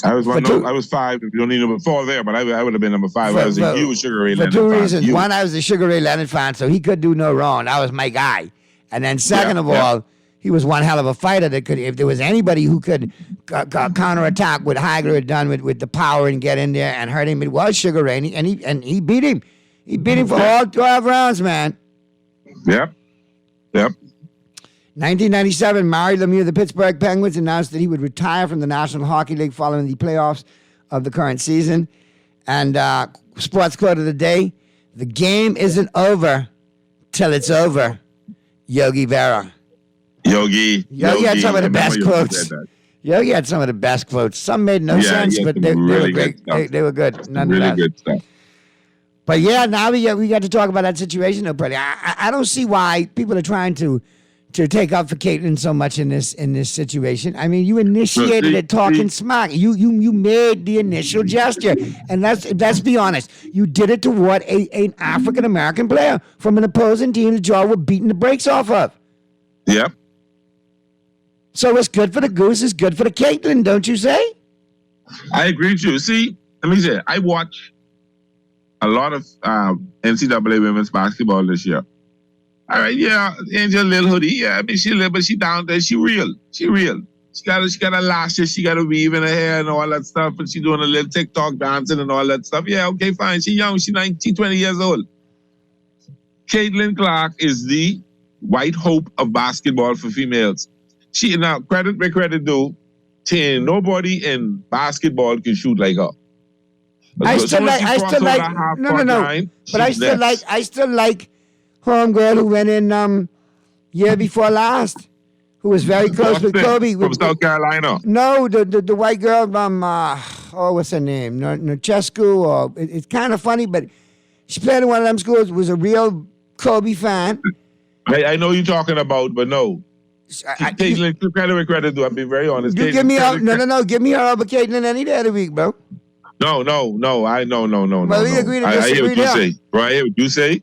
I was 5. If you don't need number 4 there, but I would have been number 5. I was a huge Sugar Ray Leonard fan. For two reasons. One, I was a Sugar Ray Leonard fan, so he could do no wrong. That was my guy. And then second of all, he was one hell of a fighter that could, if there was anybody who could counterattack what Hagler had done with the power and get in there and hurt him, it was Sugar Ray, and he beat him. He beat him for all 12 rounds, man. Yep. 1997, Mario Lemieux of the Pittsburgh Penguins announced that he would retire from the National Hockey League following the playoffs of the current season. And sports quote of the day, the game isn't over till it's over. Yogi Berra. Yogi had some of the best quotes. Yogi had some of the best quotes. Some made no sense, but they were great. They were good, nonetheless. Really good stuff. But now we got to talk about that situation, though, Freddie. I don't see why people are trying to take up for Caitlyn so much in this situation. I mean, you initiated it talking smack. You made the initial gesture, and let's be honest. You did it toward an African American player from an opposing team that y'all were beating the brakes off of. Yep. So it's good for the goose. It's good for the Caitlyn, don't you say? I agree with you. See, let me say, I watch a lot of NCAA women's basketball this year. All right, Angel Little Hoodie. Yeah, I mean she little, but she down there. She real. She got a lashes. She got a weave in her hair and all that stuff. And she doing a little TikTok dancing and all that stuff. Yeah, okay, fine. She young. She 19, 20 years old. Caitlin Clark is the white hope of basketball for females. She now credit where credit due. Nobody in basketball can shoot like her. I still like homegirl who went in year before last, who was very close with Kobe. From South Carolina. No, the white girl what's her name? Nochescu, or it's kind of funny, but she played in one of them schools, was a real Kobe fan. I know you're talking about, but no. Caitlin, credit due. I'm being very honest. Give me her over Caitlin any day of the week, bro. No. Well, we agree to disagree. I hear what you say. Bro, I hear what you say.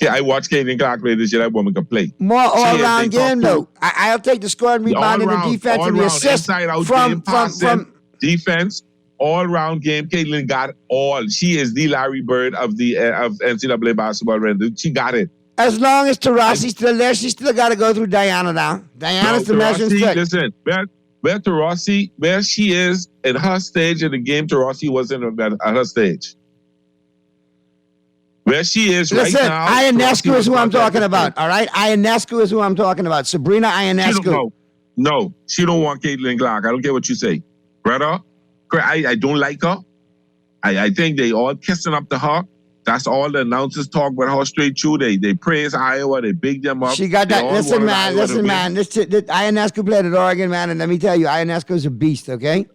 Yeah, I watched Caitlin Clark play this year. That woman can play. More all-around game, though. I'll take the scoring, rebound, and the defense and the assist from defense. All-round game. Caitlin got all. She is the Larry Bird of NCAA basketball. She got it. As long as Taurasi's still there, she still got to go through Diana now. Diana's the measuring stick. Listen, where Taurasi, where she is in her stage in the game, Taurasi wasn't at her stage. Where she is right now. Ionescu is who I'm talking about, all right? Ionescu is who I'm talking about. Sabrina Ionescu. No, she don't want Caitlin Clark. I don't care what you say. Brother, I don't like her. I think they all kissing up to her. That's all the announcers talk about her straight through. They praise Iowa. They big them up. She got that. Listen, man. Ionescu played at Oregon, man. And let me tell you, Ionescu is a beast, okay?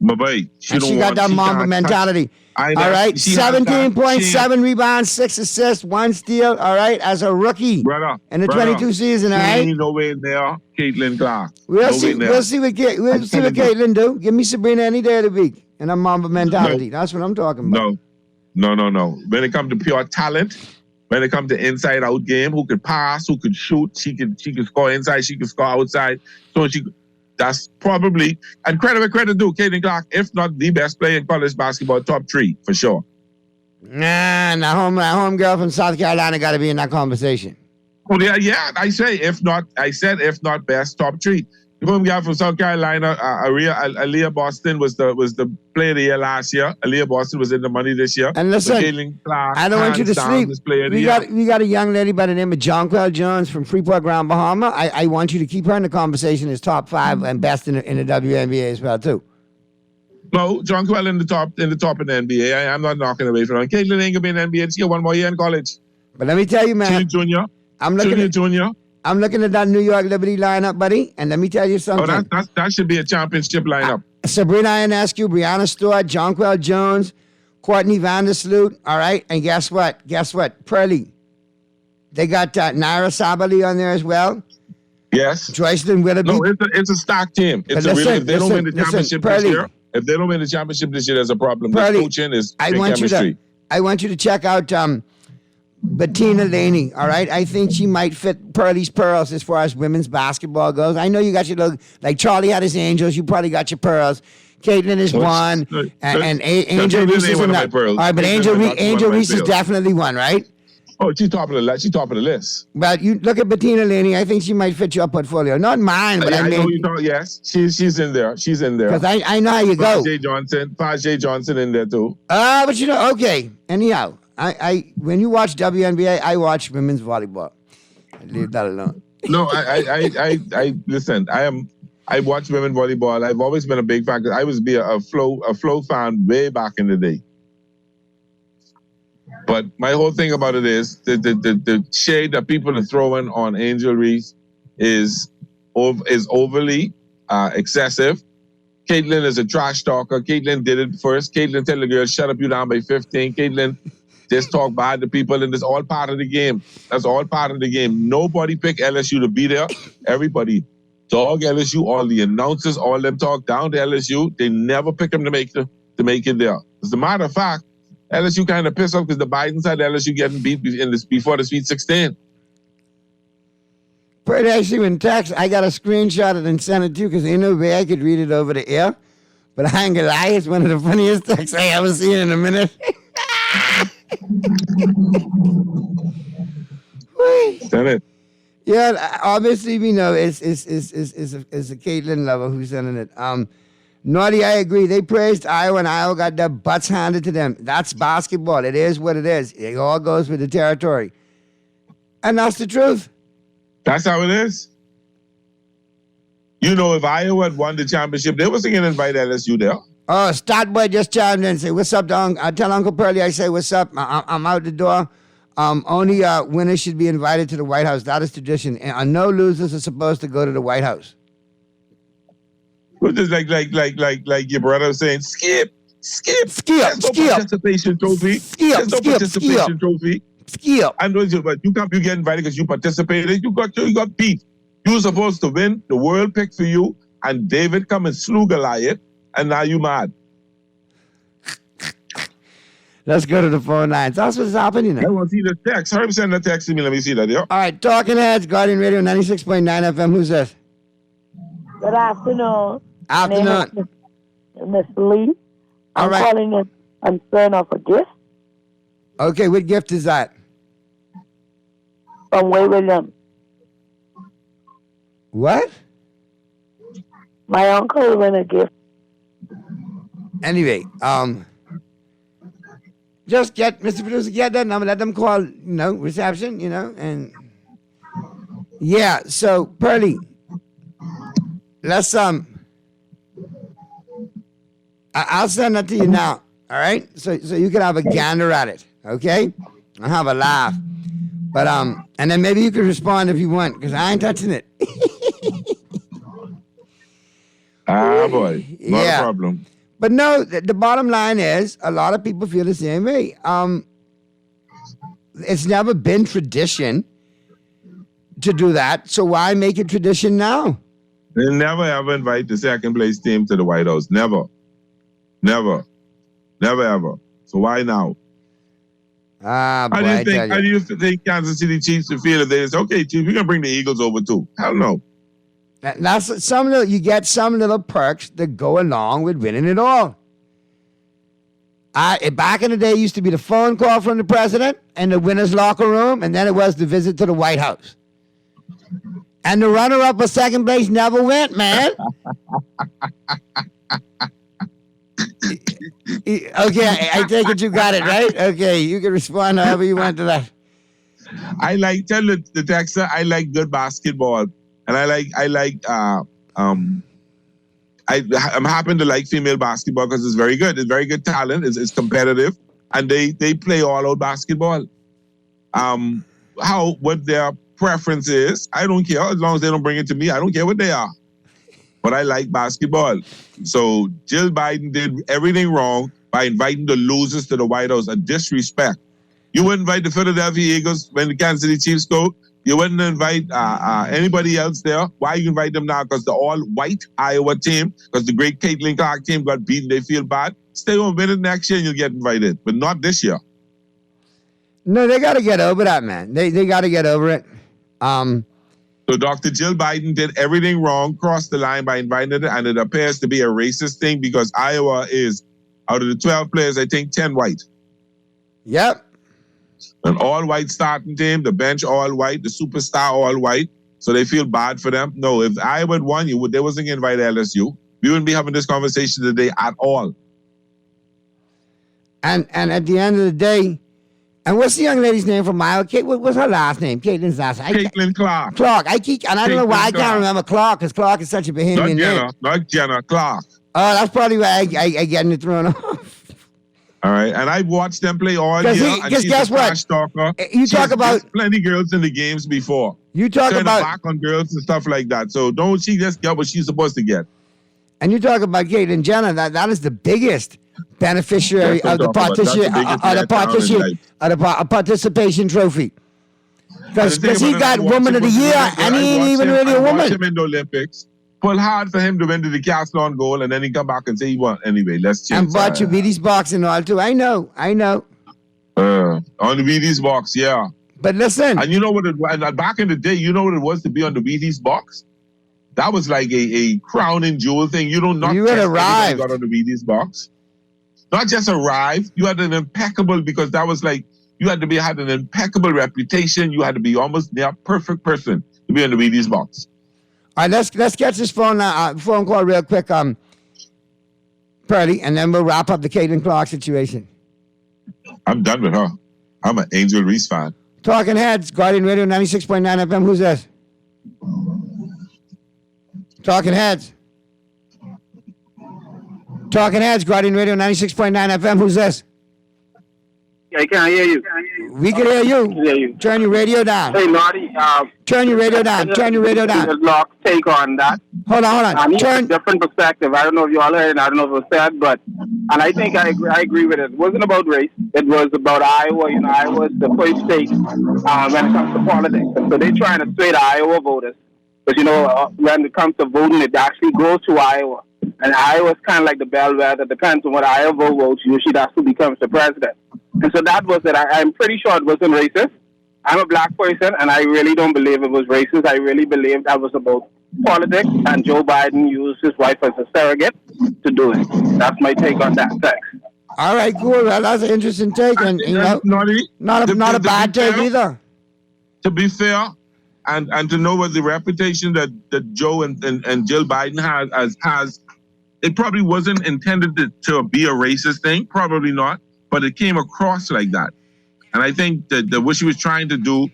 My boy, She got that Mamba mentality. All right, 17.7 rebounds, 6 assists, 1 steal. All right, as a rookie in the 22 season. All right, nowhere near Caitlin Clark. We'll see what Caitlin do. Give me Sabrina any day of the week and a Mamba mentality. That's what I'm talking about. No. When it comes to pure talent, when it comes to inside-out game, who could pass, who could shoot, she could score inside, she could score outside. So that's probably, and credit where credit due, Caitlin Clark, if not the best player in college basketball, top 3 for sure. Nah, home girl from South Carolina got to be in that conversation. Oh yeah. I said if not best, top 3. The home girl from South Carolina, Aaliyah Boston was the player of the year last year. Aaliyah Boston was in the money this year. And listen, Caitlin Clark, I don't want you to sleep. We got a young lady by the name of Jonquel Jones from Freeport, Grand Bahama. I want you to keep her in the conversation as top 5 and best in the WNBA as well too. No, Jonquel in the top in the NBA. I'm not knocking away from her. Caitlin ain't gonna be in the NBA. She got 1 more year in college. But let me tell you, man. Junior. I'm looking at that New York Liberty lineup, buddy, and let me tell you something. That should be a championship lineup. Sabrina Ionescu, Brianna Stewart, Jonquel Jones, Courtney Vandersloot, all right? And guess what? Pearly. They got Naira Sabali on there as well. Yes. Joycelyn Willoughby. No, it's a stock team. If they don't win the championship this year, there's a problem. The coaching is chemistry. I want you to check out Bettina Laney, all right? I think she might fit Pearly's pearls as far as women's basketball goes. I know you got your look, like Charlie had his Angels. You probably got your pearls. Caitlin is one, and Angel Reese is another. All right, but Angel Reese is definitely one, right? Oh, she's top of the list. She's top of the list. But you look at Bettina Laney. I think she might fit your portfolio. Not mine, but I mean, yes, she's in there. She's in there. Because I know how you go. Fajay Johnson in there too. But okay. Anyhow, I when you watch WNBA, I watch women's volleyball. Leave that alone. No, I listen. I watch women volleyball. I've always been a big fan. I was a Flow fan way back in the day. But my whole thing about it is the shade that people are throwing on Angel Reese is overly excessive. Caitlin is a trash talker. Caitlin did it first. Caitlin tell the girl, shut up, you down by 15. Caitlin just talk bad to people, and it's all part of the game. That's all part of the game. Nobody picked LSU to be there. Everybody dog LSU. All the announcers, all them talk down to LSU. They never pick them to make it there. As a matter of fact, LSU kind of pissed off because the Biden side LSU getting beat before the Sweet 16. Pretty actually, when text, I got a screenshot of it and sent it to you because ain't no way I could read it over the air. But I ain't gonna lie, it's one of the funniest texts I ever seen in a minute. Send it. Yeah, obviously we know it's a Caitlin lover who's sending it. Naughty, I agree. They praised Iowa, and Iowa got their butts handed to them. That's basketball. It is what it is. It all goes with the territory. And that's the truth. That's how it is. You know, if Iowa had won the championship, they wasn't going to invite LSU there. Oh, Statboy just chimed in and say, what's up, Don? I tell Uncle Pearly, I say, what's up? I'm out the door. Only winners should be invited to the White House. That is tradition. And no losers are supposed to go to the White House. Well, just like your brother was saying, skip. Participation trophy. Trophy. Skip. I know, but you get invited because you participated. You got beat. You were supposed to win. The world picked for you, and David come and slew Goliath, and now you mad. Let's go to the phone lines. That's what's happening. I want to see the text. Hurry, send the text to me. Let me see that, yo. All right, Talking Heads, Guardian Radio 96.9 FM. Who's this? Good afternoon. Afternoon. Miss Lee. I'm calling in concern of a gift. Okay, what gift is that? From Way Williams. What? My uncle won a gift. Anyway, just get Mr. Producer, get that number, let them call, reception, and yeah, so Pearly, let's I'll send that to you now, all right? So you can have a gander at it, okay? I'll have a laugh. But and then maybe you can respond if you want, because I ain't touching it. Boy. Not a problem. But no, the bottom line is a lot of people feel the same way. It's never been tradition to do that, so why make it tradition now? They never ever invite the second place team to the White House. Never. Never. Never ever. So why now? How do you think Kansas City Chiefs would feel if they say, okay, Chief, we're gonna bring the Eagles over too? Hell no. That's you get some little perks that go along with winning it all. Back in the day, it used to be the phone call from the president and the winner's locker room, and then it was the visit to the White House. And the runner-up of second place never went, man. Okay, I take it you got it, right? Okay, you can respond however you want to that. Tell the Texan, I like good basketball. And I'm happy to like female basketball because it's very good. It's very good talent. It's competitive. And they play all-out basketball. What their preference is, I don't care. As long as they don't bring it to me, I don't care what they are. But I like basketball. So Jill Biden did everything wrong by inviting the losers to the White House, a disrespect. You wouldn't invite the Philadelphia Eagles when the Kansas City Chiefs go. You wouldn't invite anybody else there. Why you invite them now? Because the all-white Iowa team, because the great Caitlin Clark team got beaten, they feel bad. Stay home, win it next year and you'll get invited. But not this year. No, they got to get over that, man. They got to get over it. So Dr. Jill Biden did everything wrong, crossed the line by inviting it, and it appears to be a racist thing because Iowa is, out of the 12 players, I think 10 white. Yep. An all-white starting team, the bench all-white, the superstar all-white, so they feel bad for them. No, if Iowa had won, they wasn't going to invite LSU. We wouldn't be having this conversation today at all. And at the end of the day, and what's the young lady's name from Iowa? What's her last name? Caitlin's last name. Caitlin Clark. Clark. I don't know why I can't remember Clark, because Clark is such a Bahamian name. Not Jenna, Clark. Oh, that's probably why I getting it thrown off. All right, and I've watched them play all year. Because guess what? You talk about plenty girls in the games before. You talk about back on girls and stuff like that. So don't she just get what she's supposed to get? And you talk about Caitlin Jenner. That is the biggest beneficiary of the participation trophy. Because he got Woman of the Year, and he ain't even really a woman. Watch him in the Olympics. Pull hard for him to win the decathlon goal, and then he come back and say he won. Anyway, let's change. And bought you Wheaties box and all too. I know. On the Wheaties box, yeah. But listen. And you know what? Back in the day, you know what it was to be on the Wheaties box? That was like a crowning jewel thing. You had arrived. Got on the Wheaties box. Not just arrived. You had an impeccable, because that was like, you had an impeccable reputation. You had to be almost near perfect person to be on the Wheaties box. All right, let's catch this phone call real quick, Pearly, and then we'll wrap up the Caitlin Clark situation. I'm done with her. I'm an Angel Reese fan. Talking Heads, Guardian Radio 96.9 FM. Who's this? Talking Heads. Talking Heads, Guardian Radio 96.9 FM. Who's this? I can't hear you. We can hear you. Turn your radio down. Hey, Marty. Turn your radio down. Turn your radio down. Take on that. Hold on. Turn. Different perspective. I don't know if you all heard it. I don't know if it was said, but, and I think I agree with it. It wasn't about race. It was about Iowa. You know, Iowa's the first state when it comes to politics. And so they're trying to sway the Iowa voters. But, you know, when it comes to voting, it actually goes to Iowa. And Iowa's kind of like the bellwether. Depends on what Iowa votes. Usually that's who becomes the president. And so that was it. I'm pretty sure it wasn't racist. I'm a black person, and I really don't believe it was racist. I really believe that was about politics, and Joe Biden used his wife as a surrogate to do it. That's my take on that. Thanks. All right, cool. Well, that's an interesting take, and you know, not a bad take either. To be fair, and to know what the reputation that Joe and Jill Biden has, it probably wasn't intended to be a racist thing. Probably not. But it came across like that. And I think that what she was trying to do,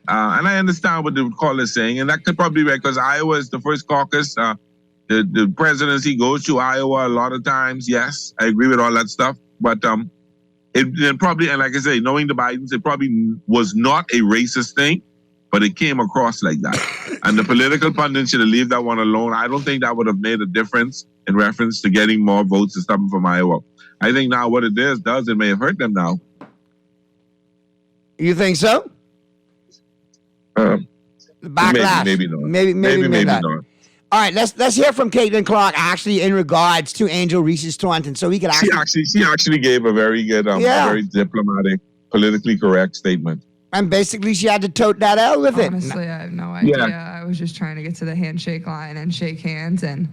and I understand what the caller is saying, and that could probably be right, because Iowa is the first caucus. The presidency goes to Iowa a lot of times. Yes, I agree with all that stuff. But it probably, and like I say, knowing the Bidens, it probably was not a racist thing, but it came across like that. And the political pundits should have left that one alone. I don't think that would have made a difference. in reference to getting more votes and stuff from Iowa. I think now what it does, it may have hurt them now. You think so? Backlash. Maybe not. Maybe not. All right, let's hear from Caitlin Clark actually in regards to Angel Reese's Taunton, so we can actually. She actually gave a very good, very diplomatic, politically correct statement. And basically, she had to tote that L with it. Honestly, I have no idea. I was just trying to get to the handshake line and shake hands, and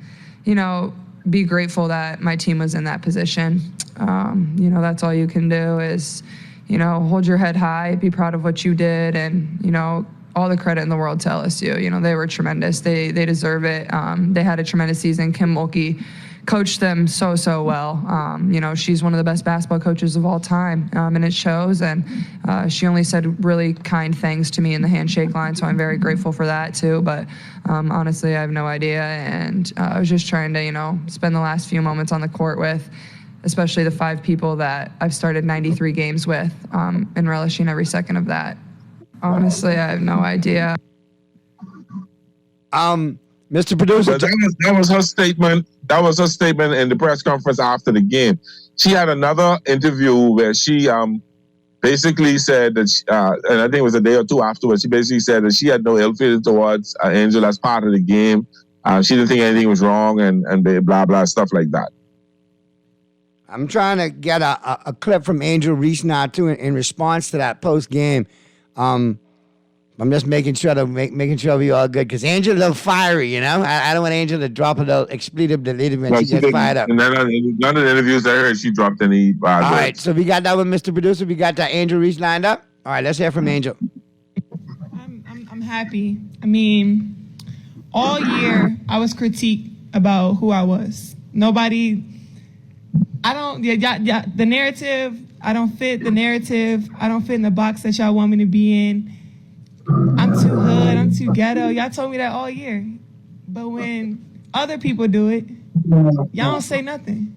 be grateful that my team was in that position. That's all you can do is, hold your head high, be proud of what you did, and all the credit in the world to LSU. They were tremendous. They deserve it. They had a tremendous season. Kim Mulkey coached them so well. She's one of the best basketball coaches of all time, and it shows. And she only said really kind things to me in the handshake line, so I'm very grateful for that too. But honestly, I have no idea, and I was just trying to spend the last few moments on the court with, especially the 5 people that I've started 93 games with, and relishing every second of that. Honestly, I have no idea. Mr. Producer, that was her statement. That was her statement in the press conference after the game. She had another interview where she basically said that, and I think it was a day or two afterwards, she basically said that she had no ill feeling towards Angel as part of the game. She didn't think anything was wrong and blah, blah, stuff like that. I'm trying to get a clip from Angel Reese now, too, in response to that post-game. I'm just making sure we all good, because Angel a little fiery, I don't want Angel to drop a little expletive deleted when she gets fired up. And then none of the interviews I heard, she dropped any bad words. All right, so we got that one, Mr. Producer. We got that Angel Reese lined up. All right, let's hear from Angel. I'm happy. I mean, all year I was critiqued about who I was. Nobody. The narrative. I don't fit the narrative. I don't fit in the box that y'all want me to be in. I'm too hood. I'm too ghetto. Y'all told me that all year. But when other people do it, y'all don't say nothing.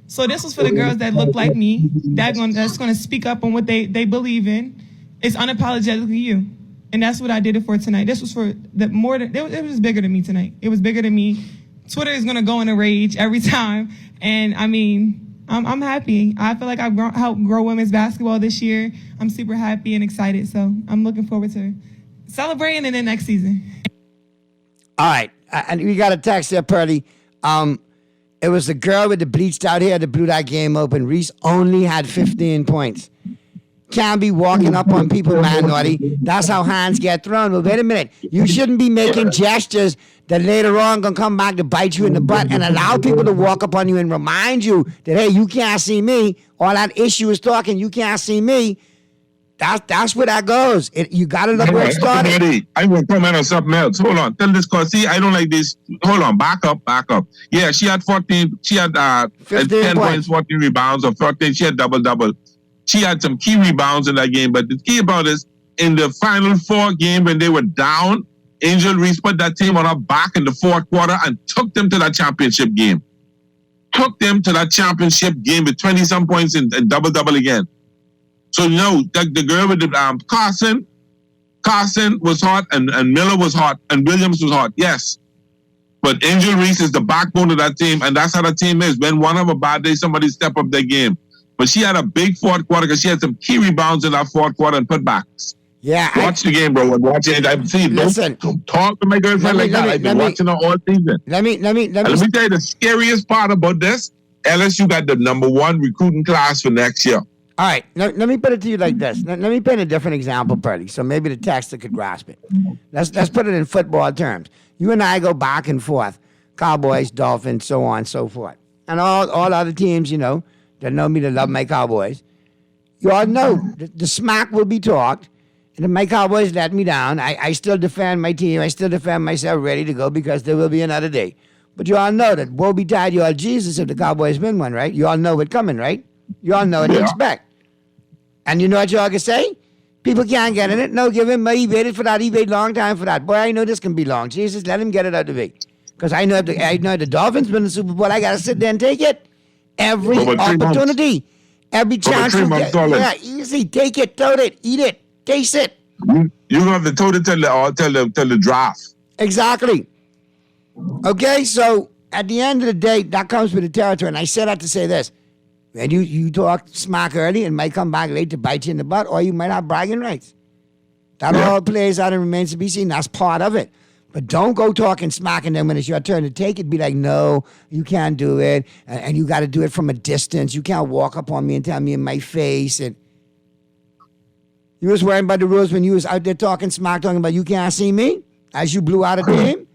So this was for the girls that look like me, that's going to speak up on what they believe in. It's unapologetically you. And that's what I did it for tonight. This was for it was bigger than me tonight. It was bigger than me. Twitter is going to go in a rage every time. And I mean, I'm happy. I feel like I've helped grow women's basketball this year. I'm super happy and excited. So I'm looking forward to celebrating in the next season. All right. And we got a text there, Pearly. It was the girl with the bleached out hair that blew that game open. Reese only had 15 points. Can't be walking up on people, man, Naughty. That's how hands get thrown. Well, wait a minute. You shouldn't be making gestures that later on going to come back to bite you in the butt and allow people to walk up on you and remind you that, hey, you can't see me. All that issue is talking, you can't see me. That's where that goes. You got to look where it started. I will comment on something else. Hold on. Tell this cause. See, I don't like this. Hold on. Back up. Yeah, she had 14. She had 10 points, 14 rebounds, or 14. She had double-double. She had some key rebounds in that game. But the key about this, in the final 4 games when they were down, Angel Reese put that team on her back in the 4th quarter and took them to that championship game. Took them to that championship game with 20-some points and double-double again. So, the girl with the Carson was hot, and Miller was hot, and Williams was hot, yes. But Angel Reese is the backbone of that team, and that's how the team is. When one of a bad day, somebody step up their game. But she had a big 4th quarter because she had some key rebounds in that 4th quarter and putbacks. Yeah. Watch the game, bro. Watch it. I've seen. Listen. Don't talk to my girlfriend like that. I've been watching her all season. Let me tell you the scariest part about this. LSU got the #1 recruiting class for next year. All right. Let me put it to you like this. Let me paint a different example, Purdy, so maybe the texter could grasp it. Let's put it in football terms. You and I go back and forth. Cowboys, Dolphins, so on and so forth. And all other teams, that know me, that love my Cowboys. You all know the smack will be talked. And if my Cowboys let me down, I still defend my team. I still defend myself, ready to go, because there will be another day. But you all know that woe betide you all Jesus if the Cowboys win one, right? You all know what's coming, right? You all know what to expect. And you know what you all can say? People can't get in it. No, give him. He waited for that. He waited a long time for that. Boy, I know this can be long. Jesus, let him get it out of the way. Because I know if the Dolphins win the Super Bowl, I got to sit there and take it. Every opportunity. Every chance you get. Yeah, easy. Take it, tote it, eat it, taste it. You have to tote it till the draft. Exactly. Okay, so at the end of the day, that comes with the territory. And I say that to say this. And you talk smack early and might come back late to bite you in the butt, or you might have bragging rights. That all plays out and remains to be seen. That's part of it. But don't go talking smack, and then when it's your turn to take it, be like, no, you can't do it. And you got to do it from a distance. You can't walk up on me and tell me in my face. And you was worrying about the rules when you was out there talking smack, talking about you can't see me as you blew out a game.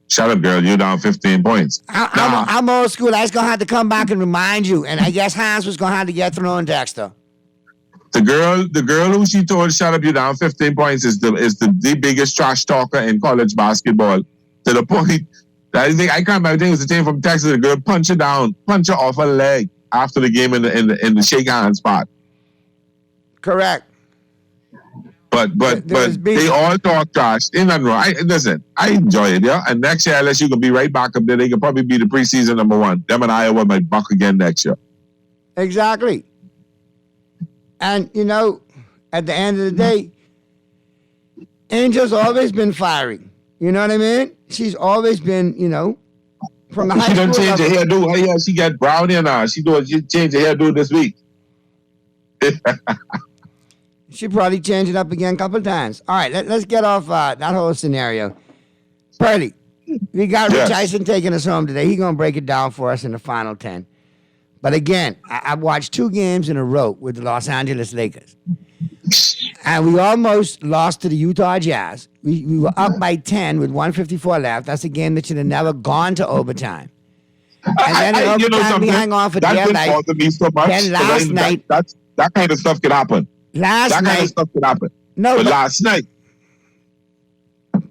Shut up, girl. You're down 15 points. I'm old school. I was going to have to come back and remind you. And I guess Hans was going to have to get thrown, Dexter. The girl who she told shut up, you down 15 points is the biggest trash talker in college basketball. To the point that I can't remember. I think it was the team from Texas. The girl punch her off her leg after the game in the shake hand spot. Correct. But they all talk trash. Ain't nothing wrong. Listen, I enjoy it, yeah. And next year, unless you can be right back up there, they can probably be the preseason number one. Them and Iowa might buck again next year. Exactly. And, at the end of the day, Angel's always been fiery. You know what I mean? She's always been, from the high school. She done change her hairdo. She got brown hair now. She changed her hairdo this week. She probably changed it up again a couple times. All right, let's get off that whole scenario. Pearly, we got Rich Eisen taking us home today. He's going to break it down for us in the final 10. But again, I watched 2 games in a row with the Los Angeles Lakers. And we almost lost to the Utah Jazz. We were up by 10 with 1:54 left. That's a game that should have never gone to overtime. And then in overtime, we hang on for dear life. That didn't bother me so much. Then last night... That kind of stuff can happen. Last night,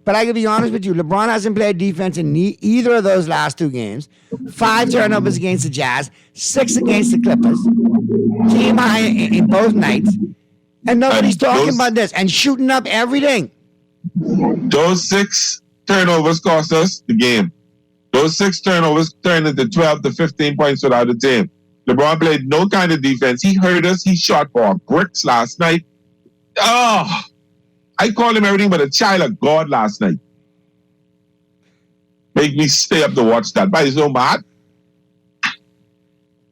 but I can be honest with you, LeBron hasn't played defense in either of those last 2 games. 5 turnovers against the Jazz, 6 against the Clippers. Team high in both nights. And nobody's talking about this and shooting up everything. Those 6 turnovers cost us the game. Those 6 turnovers turned into 12 to 15 points without the team. LeBron played no kind of defense. He hurt us. He shot for bricks last night. Oh, I called him everything but a child of God last night. Make me stay up to watch that. But he's so mad.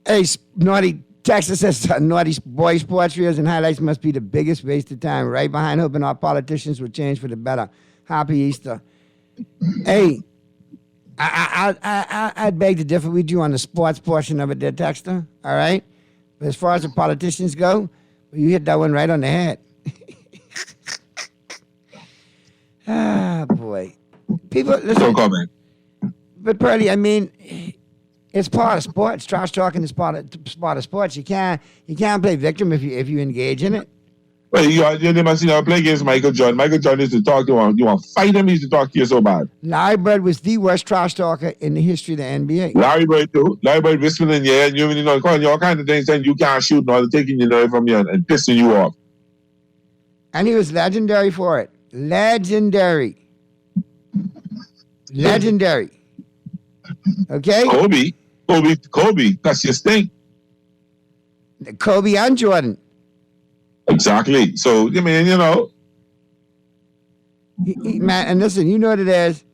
Hey, Naughty Texas says Naughty Boy Sports Reels and Highlights must be the biggest waste of time. Right behind hoping our politicians will change for the better. Happy Easter. Hey, I'd beg to differ with you on the sports portion of it there, Texter. All right? But as far as the politicians go, you hit that one right on the head. Boy. People, listen. No comment. But, Pearly, I mean, it's part of sports. Trash talking is part of sports. You can't play victim if you engage in it. Well, you never seen her play against Michael Jordan. Michael Jordan used to talk to him. You want to fight him, he used to talk to you so bad. Larry Bird was the worst trash talker in the history of the NBA. Larry Bird, too. Larry Bird whispering in your ear, and you calling you all kinds of things, saying you can't shoot and all, taking your nerve from you and pissing you off. And he was legendary for it. Legendary. Okay? Kobe, that's your stink. Kobe and Jordan. Exactly. So, I mean, man, and listen, you know what it is?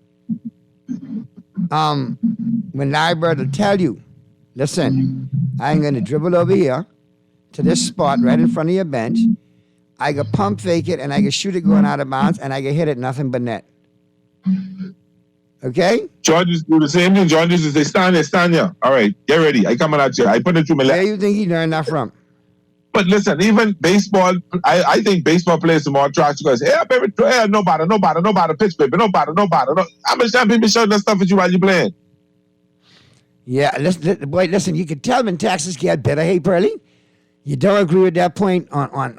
When Larry Bird will tell you, listen, I'm going to dribble over here to this spot right in front of your bench. I can pump fake it, and I can shoot it going out of bounds, and I can hit it nothing but net. Okay? Georges do the same thing. Georges is they stand there. All right, get ready. I coming at you. I put it through my left. Where you think he learned that from? But listen, even baseball, I think baseball players are more trash because, baby, no bother, pitch, baby, no bother. How much time people showing that stuff at you while you playing? Yeah, listen, you can tell when Texas get better. Hey, Pearly, you don't agree with that point on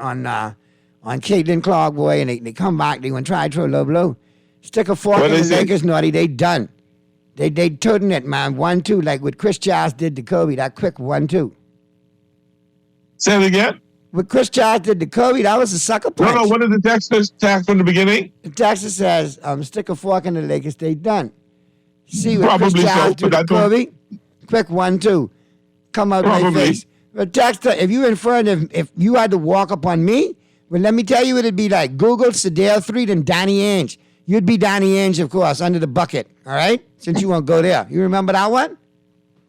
Caitlin Clark, boy, and they come back, they want to try to throw low blow. Stick a fork in the Lakers, Naughty, they done. They toting it, man, 1-2, like what Chris Childs did to Kobe, that quick 1-2. Say it again. What Chris Childs did to Kobe, that was a sucker punch. No, what did the Texas tax from the beginning? The Texas says, stick a fork in the Lakers, they done. See what Chris Childs did to Kobe? Quick 1-2. Come out my face. But Texter, if you inferring if you had to walk up on me, well, let me tell you what it'd be like. Google Sedale 3 and Danny Ainge. you'd be Donnie Ainge, of course, under the bucket, all right? Since you won't go there. You remember that one?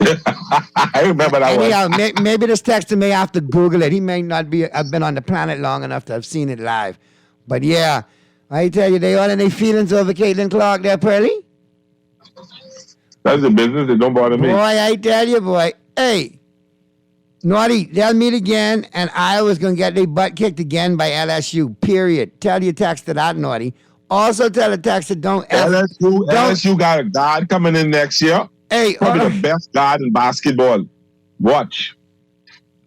I remember that Anyhow, one. maybe this texter may have to Google it. He may not have been on the planet long enough to have seen it live. But yeah, I tell you, they all in their feelings over Caitlin Clark there, Pearly. That's the business. It don't bother me. Boy, I tell you, boy. Hey, Naughty, they'll meet again, and Iowa's going to get their butt kicked again by LSU, period. Tell your texter that, Naughty. Also tell the texter, LSU got a guard coming in next year. Hey, probably the best guard in basketball. Watch.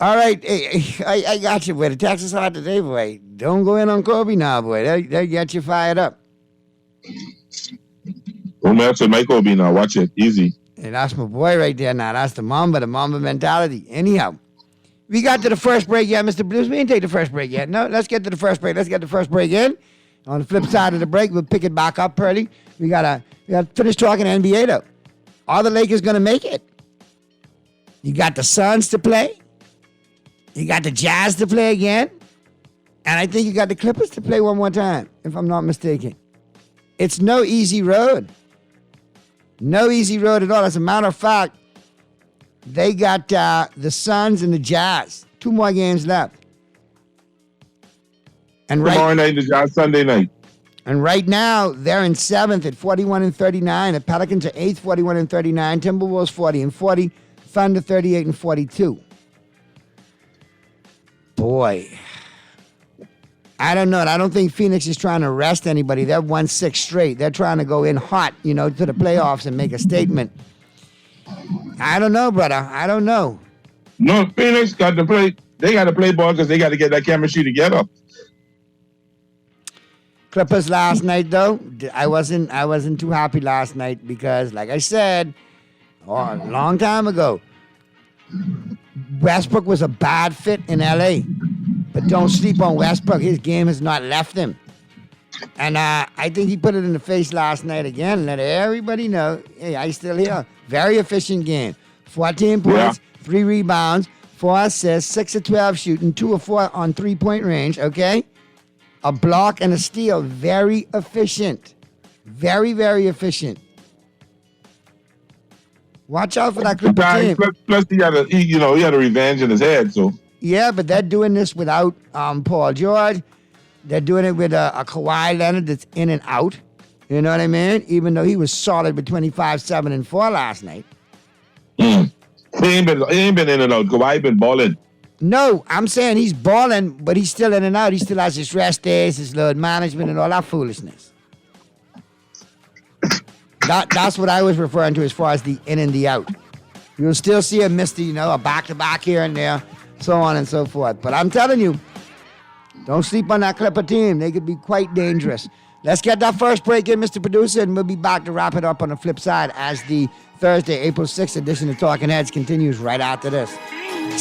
All right, hey, I got you, boy. The Texas hot today, boy. Don't go in on Kobe now, boy. They'll get you fired up. Don't mess with my Kobe now. Watch it. Easy. And that's my boy right there now. That's the Mamba mentality. Anyhow, we got to the first break yet, Mr. Producer. We didn't take the first break yet. No, let's get to the first break. Let's get the first break in. On the flip side of the break, we'll pick it back up, Pearly. We gotta finish talking NBA, though. Are the Lakers going to make it? You got the Suns to play. You got the Jazz to play again. And I think you got the Clippers to play one more time, if I'm not mistaken. It's no easy road. No easy road at all. As a matter of fact, they got the Suns and the Jazz. 2 more games left. And tomorrow night, the Jazz Sunday night. And right now, they're in 7th at 41-39. The Pelicans are 8th, 41-39. Timberwolves 40-40. Thunder 38-42. Boy, I don't know. I don't think Phoenix is trying to rest anybody. They've won 6 straight. They're trying to go in hot, to the playoffs and make a statement. I don't know, brother. I don't know. No, Phoenix got to play. They got to play ball because they got to get that chemistry together. Clippers last night, though, I wasn't too happy last night because, like I said, a long time ago, Westbrook was a bad fit in L.A., but don't sleep on Westbrook. His game has not left him. And I think he put it in the face last night again, let everybody know, hey, I still here. Very efficient game. 14 points, 3 rebounds, 4 assists, 6 of 12 shooting, 2 of 4 on three-point range, okay? A block and a steal. Very efficient. Very, very efficient. Watch out for that Clipper team. Plus, he had a revenge in his head, so. Yeah, but they're doing this without Paul George. They're doing it with a Kawhi Leonard that's in and out. You know what I mean? Even though he was solid with 25, 7, and 4 last night. He ain't been in and out. Kawhi been balling. No, I'm saying he's balling, but he's still in and out. He still has his rest days, his load management, and all that foolishness. That's what I was referring to as far as the in and the out. You'll still see a misty, a back-to-back here and there, so on and so forth. But I'm telling you, don't sleep on that Clipper team. They could be quite dangerous. Let's get that first break in, Mr. Producer, and we'll be back to wrap it up on the flip side as the Thursday, April 6th edition of Talking Heads continues right after this.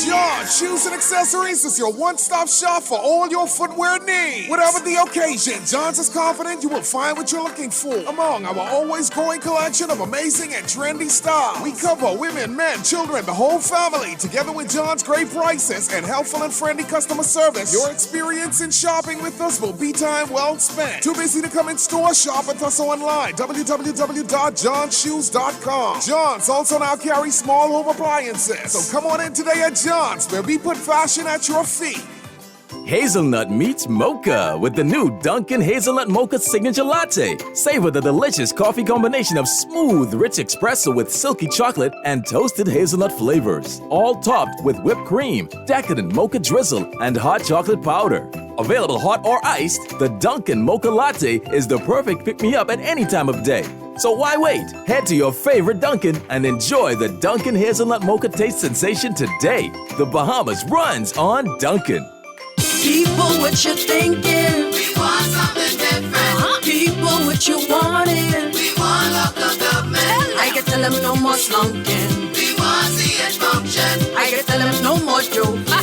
John Shoes and Accessories is your one-stop shop for all your footwear needs. Whatever the occasion, John's is confident you will find what you're looking for among our always growing collection of amazing and trendy styles. We cover women, men, children, the whole family. Together with John's great prices and helpful and friendly customer service, your experience in shopping with us will be time well spent. Too busy to come in store? Shop with us online. www.johnshoes.com. John's also now carries small home appliances. So come on in today at John's, where we put fashion at your feet. Hazelnut meets mocha with the new Dunkin' Hazelnut Mocha Signature Latte. Savor the delicious coffee combination of smooth, rich espresso with silky chocolate and toasted hazelnut flavors. All topped with whipped cream, decadent mocha drizzle, and hot chocolate powder. Available hot or iced, the Dunkin' Mocha Latte is the perfect pick-me-up at any time of day. So why wait? Head to your favorite Dunkin' and enjoy the Dunkin' Hazelnut Mocha taste sensation today. The Bahamas runs on Dunkin'. People, what you thinking? We want something different. People, what you wanting? We want local government. I can tell them no more slunking. We want to see it function. I can tell them no more joke. I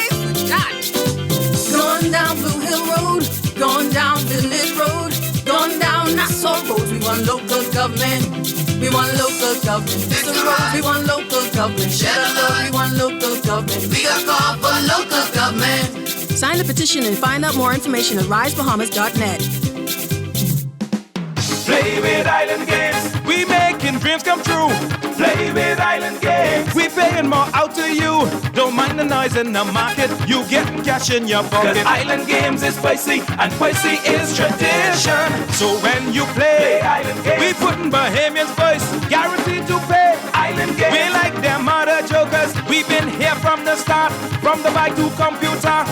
forgot. Going down Blue Hill Road, going down Village Road, going down Nassau Road. We want local government. We want local government. Vista Road, we want local government. Cheddar Road, we want local government. We got call for local government. Sign the petition and find out more information at risebahamas.net. Play with Island Games. We making dreams come true. Play with Island Games. We paying more out to you. Don't mind the noise in the market. You getting cash in your pocket. 'Cause Island Games is spicy and spicy is tradition. So when you play Island Games, we putting Bahamians first. Guaranteed to pay. Island Games. We like them other jokers. We've been here from the start. From the bike to computer.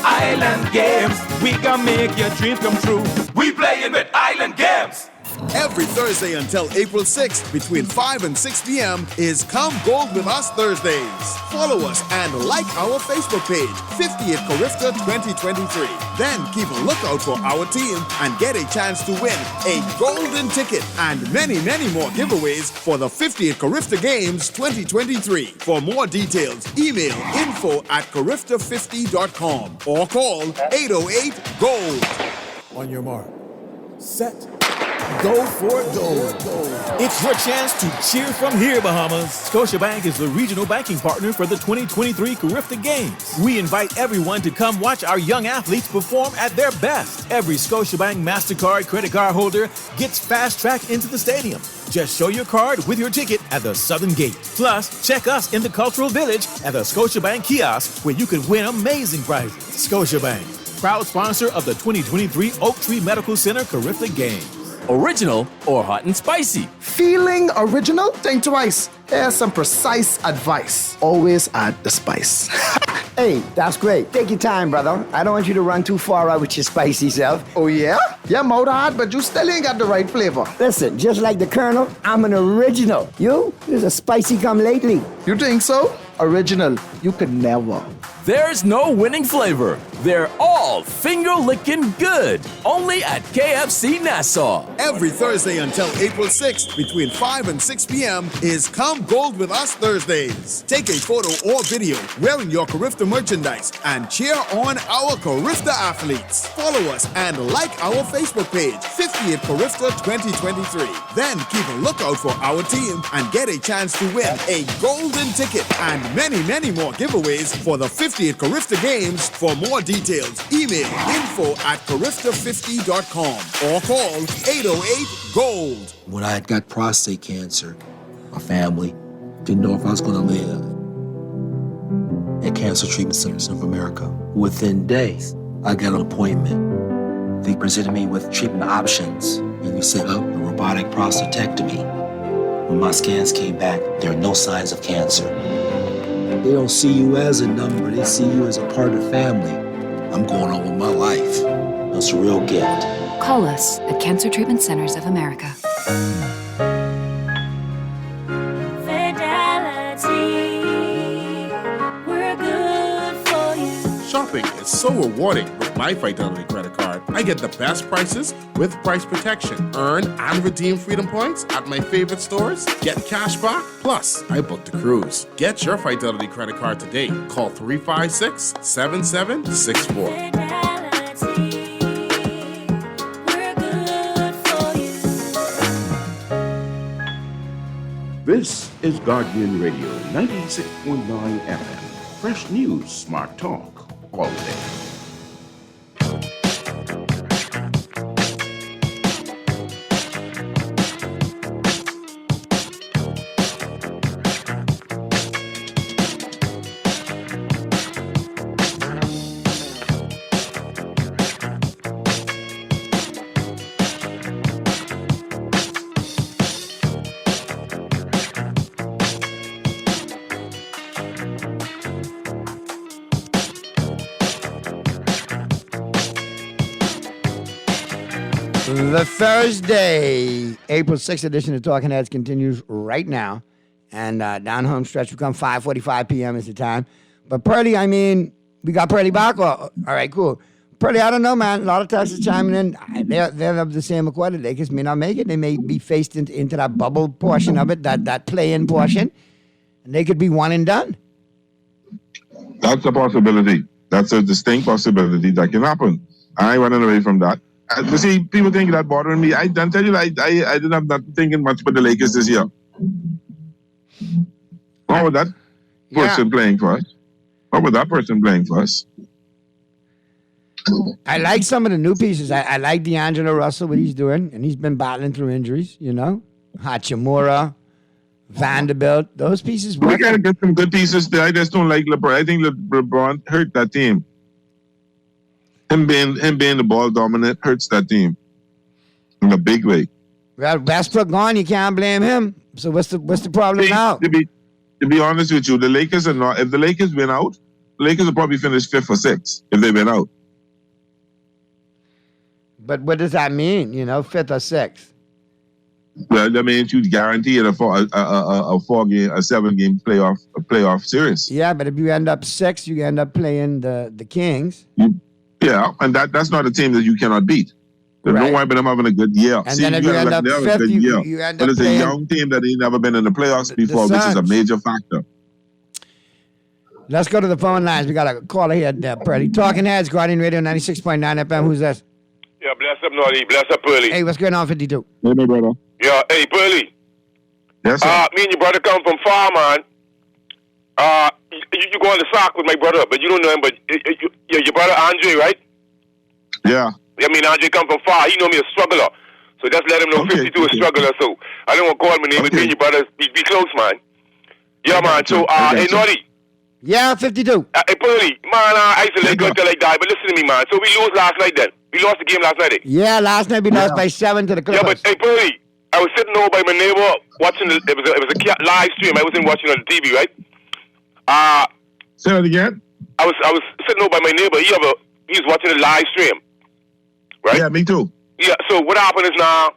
Island Games. We gonna make your dreams come true. We playing with Island Games. Every Thursday until April 6th, between 5 and 6 p.m., is Come Gold With Us Thursdays. Follow us and like our Facebook page, 50th Carifta 2023. Then keep a lookout for our team and get a chance to win a golden ticket and many, many more giveaways for the 50th Carifta Games 2023. For more details, email info@carifta50.com or call 808-GOLD. On your mark, set, go for gold. It's your chance to cheer from here, Bahamas. Scotiabank is the regional banking partner for the 2023 Carifta Games. We invite everyone to come watch our young athletes perform at their best. Every Scotiabank MasterCard credit card holder gets fast-tracked into the stadium. Just show your card with your ticket at the Southern Gate. Plus, check us in the Cultural Village at the Scotiabank kiosk where you can win amazing prizes. Scotiabank, proud sponsor of the 2023 Oak Tree Medical Center Carifta Games. Original or hot and spicy? Feeling original? Think twice. Here's some precise advice. Always add the spice. Hey, that's great. Take your time, brother. I don't want you to run too far out with your spicy self. Oh, yeah? You're mouth hard, but you still ain't got the right flavor. Listen, just like the Colonel, I'm an original. You? There's a spicy come lately. You think so? Original. You could never. There's no winning flavor. They're all finger-licking good. Only at KFC Nassau. Every Thursday until April 6th, between 5 and 6 p.m., is Come Gold With Us Thursdays. Take a photo or video wearing your Carifta merchandise and cheer on our Carifta athletes. Follow us and like our Facebook page, 50th Carifta 2023. Then keep a lookout for our team and get a chance to win a golden ticket and many, many more giveaways for the 50th Carifta Games. For more details, email info@carifta50.com or call 808-GOLD. When I got prostate cancer, my family didn't know if I was going to live. At Cancer Treatment Centers of America, within days, I got an appointment. They presented me with treatment options, and we set up a robotic prostatectomy. When my scans came back, there are no signs of cancer. They don't see you as a number, they see you as a part of the family. I'm going on with my life. That's a real gift. Call us at Cancer Treatment Centers of America. Shopping is so rewarding with my Fidelity credit card. I get the best prices with price protection. Earn and redeem freedom points at my favorite stores. Get cash back. Plus, I booked a cruise. Get your Fidelity credit card today. Call 356-7764. This is Guardian Radio 96.9 FM. Fresh news, smart talk, all day. The Thursday, April 6th edition of Talking Heads continues right now. And down home stretch will come 5:45 p.m. is the time. But Pearly, I mean, we got Pearly back? All right, cool. Pearly, I don't know, man. A lot of texts chiming in. They're of the same accord. They just may not make it. They may be faced into that bubble portion of it, that play-in portion. And they could be one and done. That's a possibility. That's a distinct possibility that can happen. I ain't running away from that. You see, people think that bothering me. I tell you, I didn't have nothing thinking much about the Lakers this year. What was that person playing for us? What was that person playing for us? I like some of the new pieces. I like D'Angelo Russell, what he's doing, and he's been battling through injuries, you know. Hachimura, Vanderbilt, those pieces work. We gotta get some good pieces there. I just don't like LeBron. I think LeBron hurt that team. Him being the ball dominant hurts that team in a big way. Well, Westbrook gone, you can't blame him. So what's the problem now? To be honest with you, the Lakers are not. If the Lakers win out, the Lakers will probably finish 5th or 6th if they win out. But what does that mean? You know, 5th or 6th? Well, that means you guarantee it a 7-game playoff series. Yeah, but if you end up 6th, you end up playing the Kings. Yeah, and that's not a team that you cannot beat. There's no way about them having a good year. And then if you end up 5th, you end up But it's playing a young team that ain't never been in the playoffs before, which is a major factor. Let's go to the phone lines. We got a caller here, Pearly. Talking Heads, Guardian Radio 96.9 FM. Who's this? Yeah, bless up, Naughty. Bless up, Pearly. Hey, what's going on, 52? Hey, my brother. Yeah, hey, Pearly. Yes, sir. Me and your brother come from far, man. You go on the sock with my brother, but you don't know him, but your brother Andre, right? Yeah. I mean, Andre come from far. He know me a struggler. So just let him know 52 a struggler. So I don't want to call my name, but me and your brother be close, man. Yeah, man. So, hey, Naughty. Yeah, 52. Hey, Pearly. Man, I used to let go until I die, but listen to me, man. So we lose last night then. We lost the game last night. Yeah, last night we lost by 7 to the Clippers. Yeah, but hey, Pearly, I was sitting over by my neighbor watching it was a live stream. I wasn't watching on the TV, right? Say that again. I was sitting over by my neighbor. He was watching the live stream, right? Yeah, me too. Yeah. So what happened is now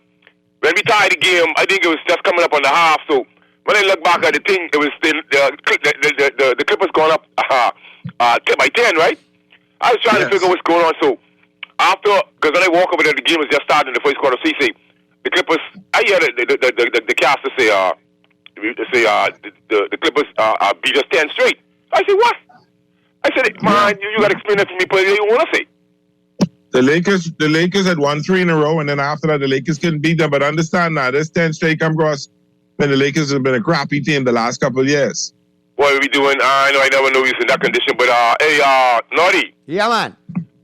when we tied the game, I think it was just coming up on the half. So when I look back at the thing, it was the Clippers going up by 10, right? I was trying to figure what's going on. So after, because when I walk over there, the game was just starting in the first quarter. CC, the Clippers. I hear the caster say the Clippers beat us 10 straight. I said, what? I said, man, you got to explain that to me, but you don't want to say. The Lakers had won 3 in a row, and then after that, the Lakers couldn't beat them. But understand now, this 10 straight come across when the Lakers have been a crappy team the last couple of years. What are we doing? I know I never knew he was in that condition, but hey, Naughty. Yeah, man.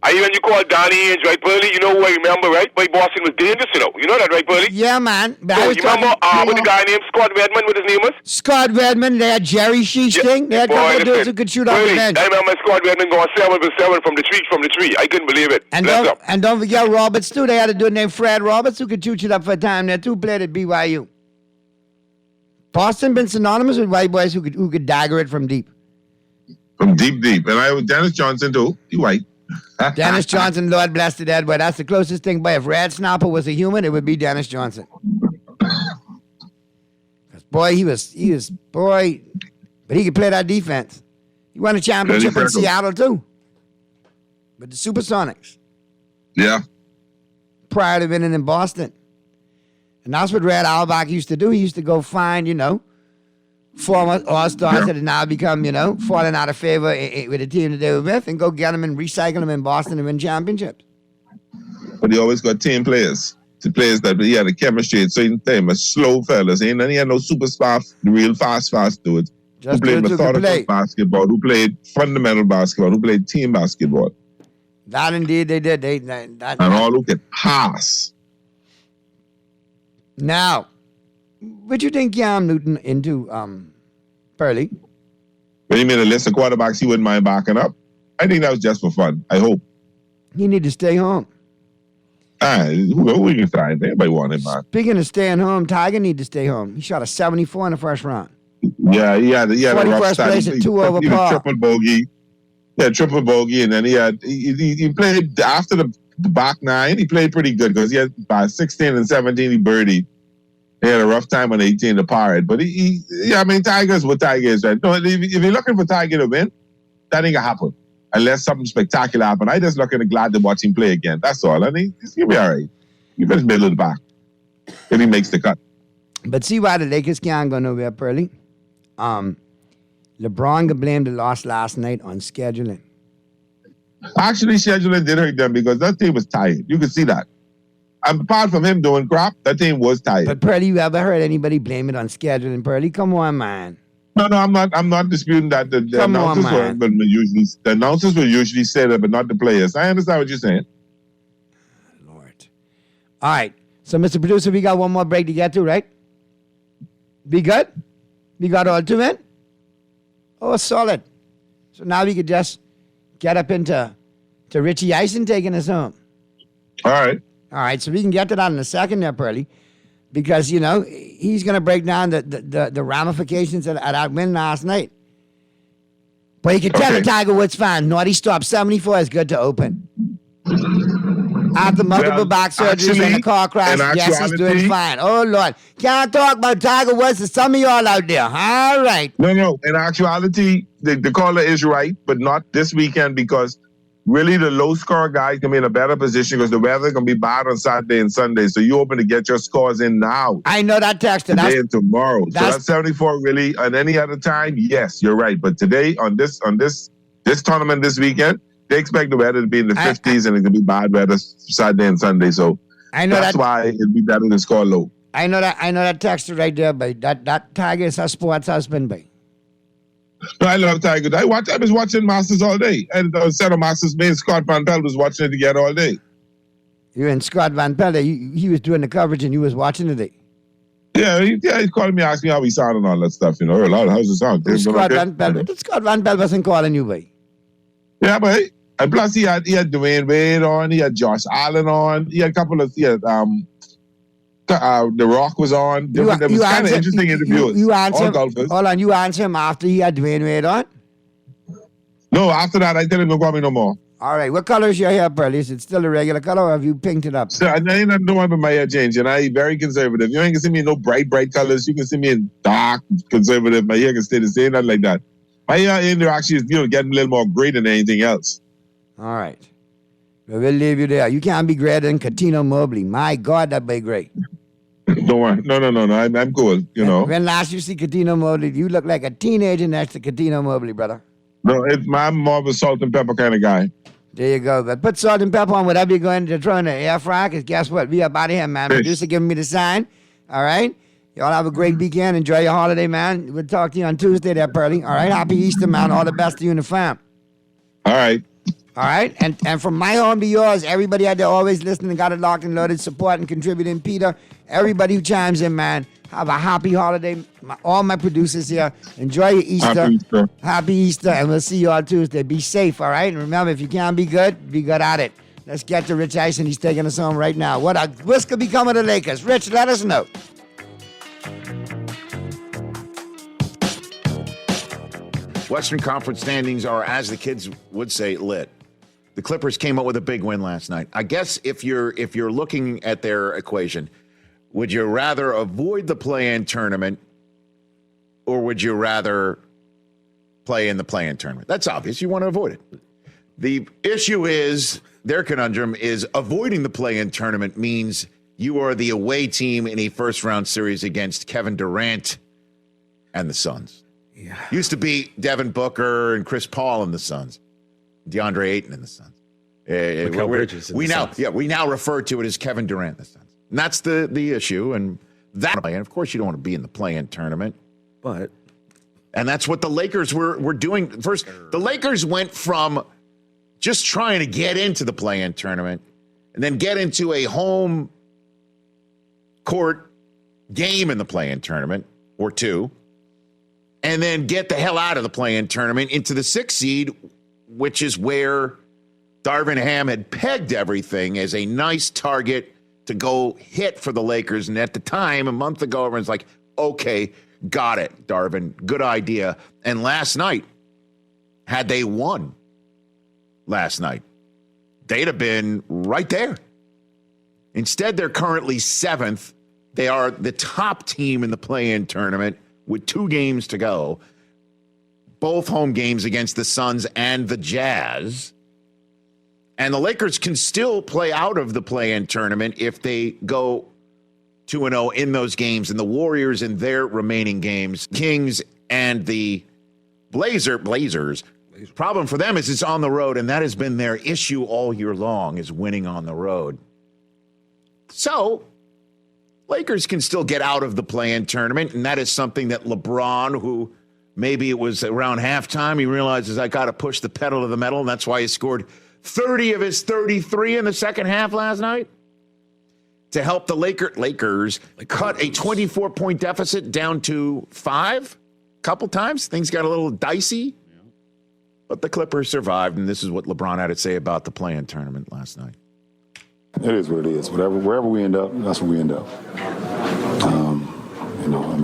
When you called Donnie Ainge, right, Pearly? You know who I remember, right? But Boston was dangerous, you know. You know that, right, Pearly? Yeah, man. But so you remember what the guy named Scott Redmond, what his name was? Scott Redmond. They had Jerry Sheesting. They had a couple of dudes who could shoot off the bench. I remember Scott Redmond going 7 for 7 from the tree. I couldn't believe it. And don't forget Roberts, too. They had a dude named Fred Roberts who could shoot it up for a time there, too. Played at BYU. Boston been synonymous with white boys who could dagger it from deep. From deep. And I was Dennis Johnson, too. He white. Dennis Johnson, Lord bless the dead, but that's the closest thing. But if Red Snapper was a human, it would be Dennis Johnson. Boy, he was, but he could play that defense. He won a championship in Seattle, too. With the Supersonics. Yeah. Prior to winning in Boston. And that's what Red Auerbach used to do. He used to go find, former All-Stars that have now become, falling out of favor with the team that they were with and go get them and recycle them in Boston and win championships. But he always got team players. The players that he had a chemistry at certain time, a slow fellas. And then he had no super fast, real fast dudes. Who played methodical basketball, who played fundamental basketball, who played team basketball. That indeed they did. And all who could pass. Now, what do you think Cam Newton into Pearly? What do you mean, a list of quarterbacks he wouldn't mind backing up? I think that was just for fun. I hope. He need to stay home. Who we can find? Everybody want him, man. Speaking of staying home, Tiger need to stay home. He shot a 74 in the first round. Yeah, he had a rough start. Place at 2 over par. Triple bogey. Yeah, triple bogey, and then he played after the back 9. He played pretty good because he had by 16 and 17 he birdied. He had a rough time on 18 to par it, but Tiger's what Tiger is, right? No, if you're looking for Tiger to win, that ain't gonna happen unless something spectacular happen. I just looking glad to watch him play again. That's all. I mean, he'll be all right. He finished middle of the back if he makes the cut. But see why the Lakers can't go nowhere, Pearly. LeBron could blame the loss last night on scheduling. Actually, scheduling did hurt them because that team was tired. You could see that. And apart from him doing crap, that team was tired. But Pearly, you ever heard anybody blame it on scheduling, Pearly? Come on, man. No, I'm not disputing that. The Come on, announcers the announcers will usually say that, but not the players. I understand what you're saying. All right. So, Mr. Producer, we got one more break to get to, right? Be good? We got all two in? Oh, solid. So now we could just get up into Richie Eisen taking us home. All right. All right, so we can get to that in a second there, Pearly, because, you know, he's going to break down the ramifications of that win last night. But you can tell the Tiger Woods fan, Naughty Stop 74 is good to open. After multiple back surgeries and a car crash, yes, he's doing fine. Oh, Lord. Can't talk about Tiger Woods to some of y'all out there. All right. No. In actuality, the caller is right, but not this weekend because really the low-score guys can be in a better position because the weather can be bad on Saturday and Sunday. So you're open to get your scores in now. I know that, Texter. Today and tomorrow. So that's 74 really. On any other time, yes, you're right. But today, on this tournament this weekend, they expect the weather to be in the 50s and it can be bad weather Saturday and Sunday. So that's why it'd be better to score low. I know that Texter right there, but that Tiger is a sports husband, boy. No, I love Tiger. I was watching Masters all day. And the set of Masters, me and Scott Van Pelt was watching it together all day. You and Scott Van Pelt, he was doing the coverage and you was watching it. Yeah, he called me, asking how we sound and all that stuff. You know, how's the sound? Scott Van Pelt wasn't calling you, boy. Yeah, but and plus he had Dwayne Wade on, he had Josh Allen on, he had a couple of The Rock was on. It was kind of interesting interviews. You answer him after he had Dwayne Wade on? No, after that I tell him no call me no more. All right, what color is your hair, Pearly? Is it still a regular color or have you pinked it up? So I ain't no one but my hair change, and I very conservative. You ain't gonna see me in no bright colors. You can see me in dark conservative. My hair can stay the same, nothing like that. My hair in there actually is getting a little more gray than anything else. All right. We'll leave you there. You can't be greater than Catino Mobley. My God, that be great. Don't worry. No. I'm cool, you know. When last you see Catino Mobley, you look like a teenager next to Catino Mobley, brother. No, I'm more of a salt and pepper kind of guy. There you go. But put salt and pepper on whatever you're going to throw in the air fryer, because guess what? We up out of here, man. Producer giving me the sign. All right? Y'all have a great weekend. Enjoy your holiday, man. We'll talk to you on Tuesday there, Pearly. All right? Happy Easter, man. All the best to you and the fam. All right. All right? And from my home to yours, everybody out there always listening, got it locked and loaded, supporting, contributing. Peter, everybody who chimes in, man, have a happy holiday. All my producers here, enjoy your Easter. Happy Easter, and we'll see you on Tuesday. Be safe, all right? And remember, if you can't be good at it. Let's get to Rich Eisen. He's taking us home right now. What's going to become of the Lakers? Rich, let us know. Western Conference standings are, as the kids would say, lit. The Clippers came up with a big win last night. I guess if you're looking at their equation, would you rather avoid the play-in tournament or would you rather play in the play-in tournament? That's obvious. You want to avoid it. The issue is, their conundrum is avoiding the play-in tournament means you are the away team in a first-round series against Kevin Durant and the Suns. Yeah. Used to be Devin Booker and Chris Paul and the Suns. DeAndre Ayton and the Suns. We now refer to it as Kevin Durant and the Suns. And that's the issue. And of course you don't want to be in the play-in tournament. And that's what the Lakers were doing. First, the Lakers went from just trying to get into the play-in tournament and then get into a home court game in the play-in tournament or two, and then get the hell out of the play-in tournament into the 6th seed, which is where Darvin Ham had pegged everything as a nice target to go hit for the Lakers. And at the time, a month ago, everyone's like, okay, got it, Darvin. Good idea. And last night, had they won last night, they'd have been right there. Instead, they're currently 7th. They are the top team in the play-in tournament with 2 games to go. Both home games against the Suns and the Jazz. And the Lakers can still play out of the play-in tournament if they go 2-0 in those games. And the Warriors in their remaining games, Kings and the Blazers. Problem for them is it's on the road, and that has been their issue all year long, is winning on the road. So Lakers can still get out of the play-in tournament, and that is something that LeBron, who maybe it was around halftime. He realizes I got to push the pedal to the metal, and that's why he scored 30 of his 33 in the second half last night to help the Lakers cut a 24-point deficit down to 5 a couple times. Things got a little dicey, but the Clippers survived, and this is what LeBron had to say about the play-in tournament last night. It is what it is. Wherever we end up, that's where we end up.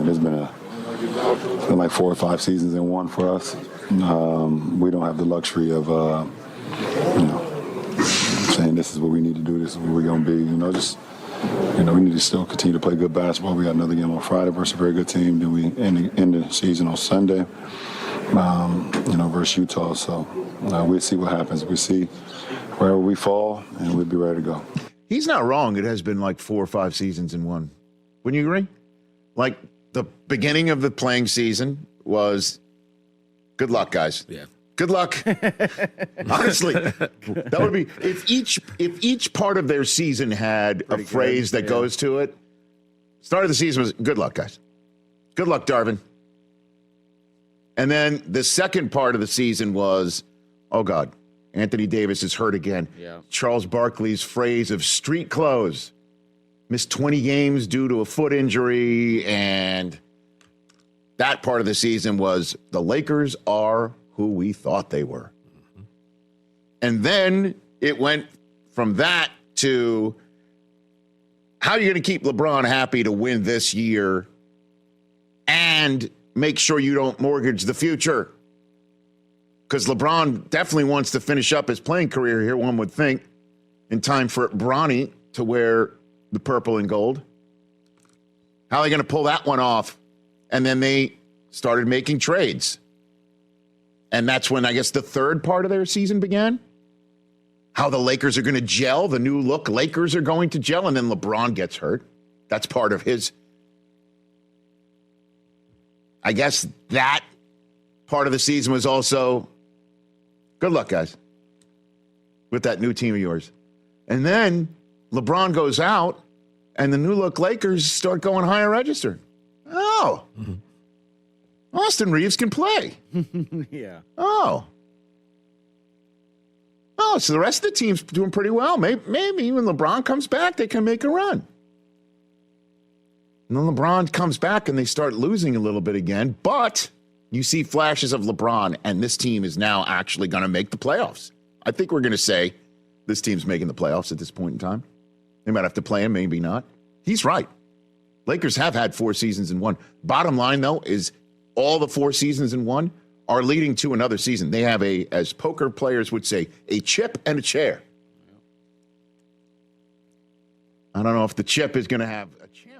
It's been like 4 or 5 seasons in one for us. We don't have the luxury of, saying this is what we need to do, this is what we're going to be. We need to still continue to play good basketball. We got another game on Friday versus a very good team. Then we end the season on Sunday, versus Utah. So we'll see what happens. We'll see wherever we fall, and we'll be ready to go. He's not wrong. It has been like 4 or 5 seasons in one. Wouldn't you agree? Like the beginning of the playing season was good luck, guys. Yeah. Good luck. Honestly, that would be if each part of their season had a phrase that goes to it. Start of the season was good luck, guys. Good luck, Darvin. And then the second part of the season was, oh God, Anthony Davis is hurt again. Yeah. Charles Barkley's phrase of street clothes. Missed 20 games due to a foot injury, and that part of the season was the Lakers are who we thought they were. Mm-hmm. And then it went from that to how are you going to keep LeBron happy to win this year and make sure you don't mortgage the future? Because LeBron definitely wants to finish up his playing career here, one would think, in time for Bronny to wear the purple and gold. How are they going to pull that one off? And then they started making trades. And that's when, I guess, the third part of their season began. How the Lakers are going to gel. The new look Lakers are going to gel. And then LeBron gets hurt. That's part of his. I guess that part of the season was also good luck, guys, with that new team of yours. And then LeBron goes out, and the new look Lakers start going higher register. Oh, Austin Reeves can play. Yeah. Oh, so the rest of the team's doing pretty well. Maybe when LeBron comes back, they can make a run. And then LeBron comes back, and they start losing a little bit again. But you see flashes of LeBron, and this team is now actually going to make the playoffs. I think we're going to say this team's making the playoffs at this point in time. They might have to play him, maybe not. He's right. Lakers have had 4 seasons in one. Bottom line, though, is all the 4 seasons in one are leading to another season. They have as poker players would say, a chip and a chair. I don't know if the chip is going to have a chance